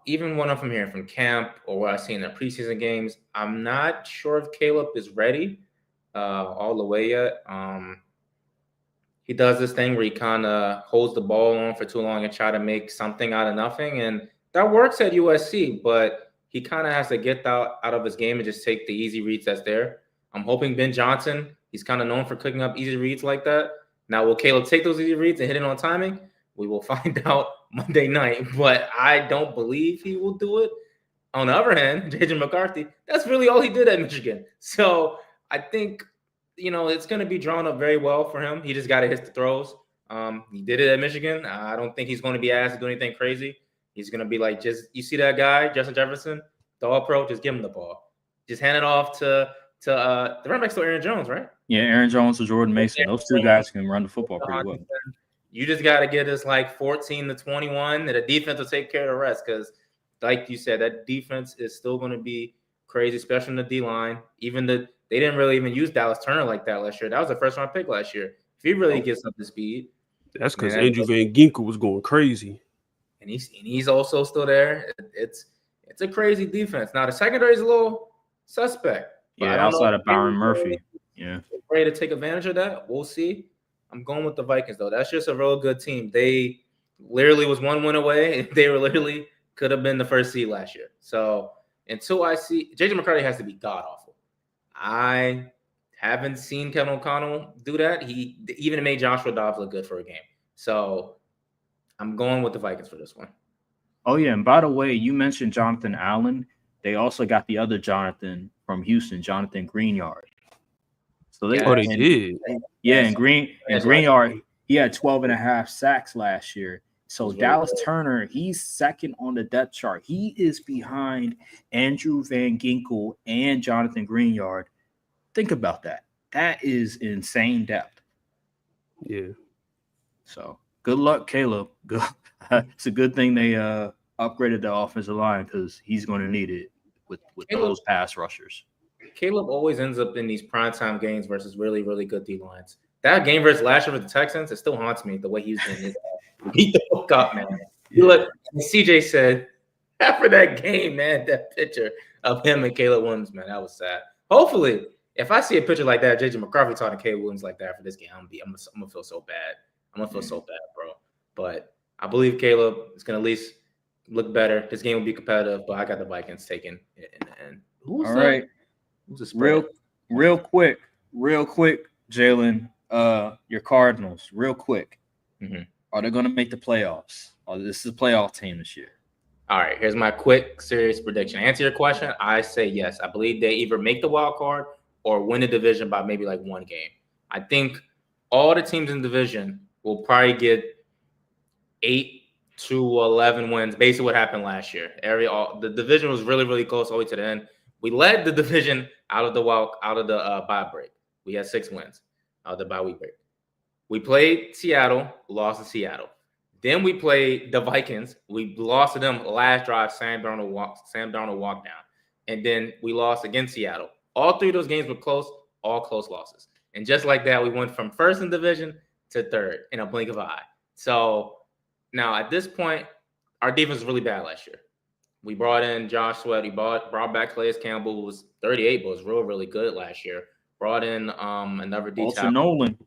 even when I'm from hearing from camp or what I see in the preseason games, I'm not sure if Caleb is ready all the way yet. He does this thing where he kind of holds the ball on for too long and try to make something out of nothing. And that works at USC, but he kind of has to get out of his game and just take the easy reads that's there. I'm hoping Ben Johnson, he's kind of known for cooking up easy reads like that. Now, will Caleb take those easy reads and hit it on timing? We will find out Monday night, but I don't believe he will do it. On the other hand, JJ McCarthy, that's really all he did at Michigan. So I think, it's going to be drawn up very well for him. He just got to hit the throws. He did it at Michigan. I don't think he's going to be asked to do anything crazy. He's going to be like, you see that guy, Justin Jefferson, the all-pro, just give him the ball. Just hand it off to the running back's still Aaron Jones, right? Yeah, Aaron Jones or Jordan Mason. Those two guys can run the football pretty well. You just got to get us like 14-21, and the defense will take care of the rest because, like you said, that defense is still going to be crazy, especially in the D-line. They didn't really even use Dallas Turner like that last year. That was a first-round pick last year. If he really gets up to speed. That's because Andrew Van Ginkel was going crazy. And he's also still there. It's a crazy defense. Now, the secondary is a little suspect. Yeah, outside of Byron Murphy. Yeah. Ready to take advantage of that? We'll see. I'm going with the Vikings, though. That's just a real good team. They literally was one win away, and they were literally could have been the first seed last year. So until I see – JJ McCarthy has to be god-awful. I haven't seen Kevin O'Connell do that. He even made Joshua Dobbs look good for a game. So I'm going with the Vikings for this one. Oh, yeah, and by the way, you mentioned Jonathan Allen. They also got the other Jonathan from Houston, Jonathan Greenyard. So they did. Yeah, and Greenyard, he had 12.5 sacks last year. So Dallas Turner, he's second on the depth chart. He is behind Andrew Van Ginkel and Jonathan Greenyard. Think about that. That is insane depth. Yeah. So good luck, Caleb. It's a good thing they upgraded the offensive line because he's going to need it with those pass rushers. Caleb always ends up in these primetime games versus really, really good D-lines. That game versus last year with the Texans, it still haunts me the way he was doing it. Beat the fuck up, man. Look, CJ said after that game, man, that picture of him and Caleb Williams, man, that was sad. Hopefully, if I see a picture like that, JJ McCarthy talking to Caleb Williams like that for this game, I'm gonna feel so bad. I'm gonna feel so bad, bro. But I believe Caleb is gonna at least look better. This game will be competitive, but I got the Vikings taking it in the end. All right. Who's the spread? Real quick, Jalen, your Cardinals, real quick. Mm-hmm. Are they going to make the playoffs? Or this is a playoff team this year? All right, here's my quick, serious prediction. Answer your question. I say yes. I believe they either make the wild card or win the division by maybe like one game. I think all the teams in the division will probably get 8 to 11 wins. Basically, what happened last year. The division was really, really close all the way to the end. We led the division out of the bye break. We had 6 wins out of the bye week break. We played Seattle, lost to Seattle. Then we played the Vikings. We lost to them last drive. Sam Darnold walked down. And then we lost against Seattle. All 3 of those games were close, all close losses. And just like that, we went from first in division to third in a blink of an eye. So now at this point, our defense was really bad last year. We brought in Josh Sweat. We brought back Calais Campbell, who was 38, but was really good last year. Brought in another D Walter Nolan.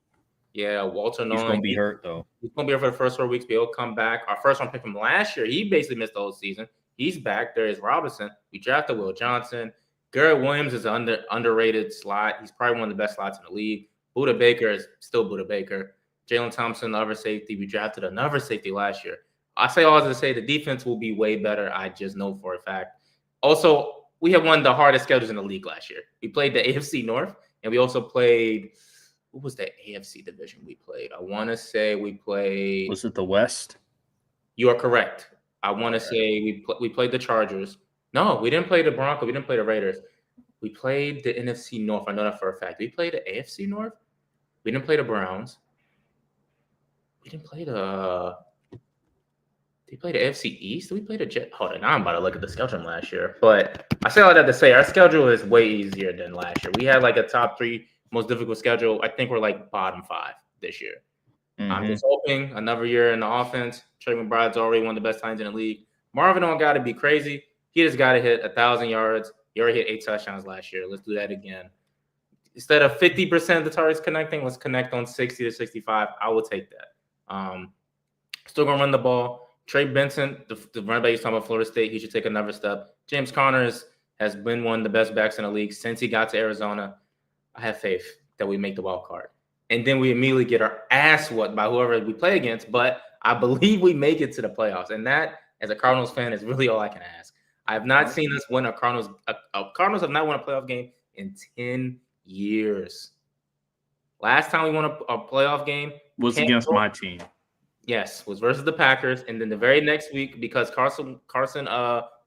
Yeah, Walter Nolan. He's going to be hurt, though. He's going to be here for the first 4 weeks, but he'll come back. Our first round pick from last year, he basically missed the whole season. He's back. Darius Robinson. We drafted Will Johnson. Garrett Williams is an underrated slot. He's probably one of the best slots in the league. Budda Baker is still Budda Baker. Jalen Thompson, another safety. We drafted another safety last year. I say all to say the defense will be way better. I just know for a fact. Also, we have one of the hardest schedules in the league last year. We played the AFC North, and we also played – what was the AFC division we played? I want to say we played – Was it the West? You are correct. I want to say we played the Chargers. No, we didn't play the Broncos. We didn't play the Raiders. We played the NFC North. I know that for a fact. We played the AFC North. We didn't play the Browns. We didn't play the – did we play the AFC East? Did we play the Jet? Hold on. Now I'm about to look at the schedule from last year. But I say all that to say our schedule is way easier than last year. We had like a top 3 most difficult schedule. I think we're like bottom 5 this year. Mm-hmm. I'm just hoping another year in the offense. Trey McBride's already one of the best times in the league. Marvin don't got to be crazy. He just got to hit 1,000 yards. He already hit 8 touchdowns last year. Let's do that again. Instead of 50% of the targets connecting, let's connect on 60 to 65. I will take that. Still going to run the ball. Trey Benson, the running back you're talking about Florida State, he should take another step. James Conner has been one of the best backs in the league since he got to Arizona. I have faith that we make the wild card. And then we immediately get our ass whooped by whoever we play against. But I believe we make it to the playoffs. And that, as a Cardinals fan, is really all I can ask. I have not seen us win Cardinals have not won a playoff game in 10 years. Last time we won a playoff game was against my team. Yes, was versus the Packers. And then the very next week, because Carson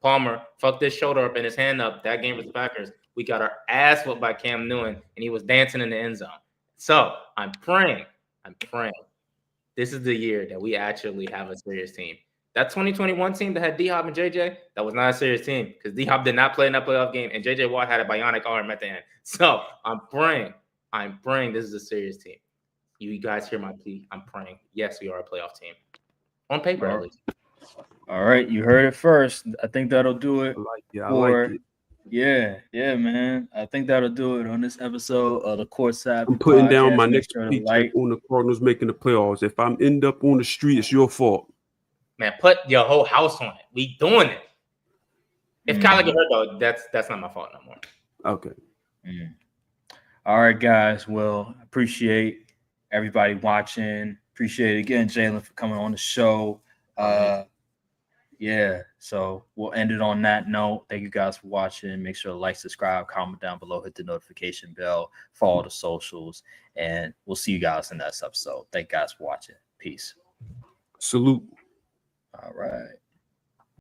Palmer fucked his shoulder up and his hand up, that game was the Packers. We got our ass whooped by Cam Newton, and he was dancing in the end zone. So I'm praying. This is the year that we actually have a serious team. That 2021 team that had D-Hop and JJ, that was not a serious team because D-Hop did not play in that playoff game, and JJ Watt had a bionic arm at the end. So I'm praying this is a serious team. You guys hear my plea. I'm praying. Yes, we are a playoff team. On paper, at least. All right, you heard it first. I think that'll do it. I like it. Yeah, man. I think that'll do it on this episode of the Courtside. I'm putting down my next paycheck on the Cardinals making the playoffs. If I'm end up on the street, it's your fault. Man, put your whole house on it. We doing it. If Kyler get hurt, though, that's not my fault no more. Okay. All right, guys. Well, appreciate everybody watching. Appreciate it again, Jalen, for coming on the show. Yeah, so we'll end it on that note. Thank you guys for watching. Make sure to like, subscribe, comment down below, hit the notification bell, follow the socials, and we'll see you guys in the next episode. Thank you guys for watching. Peace. Salute. All right.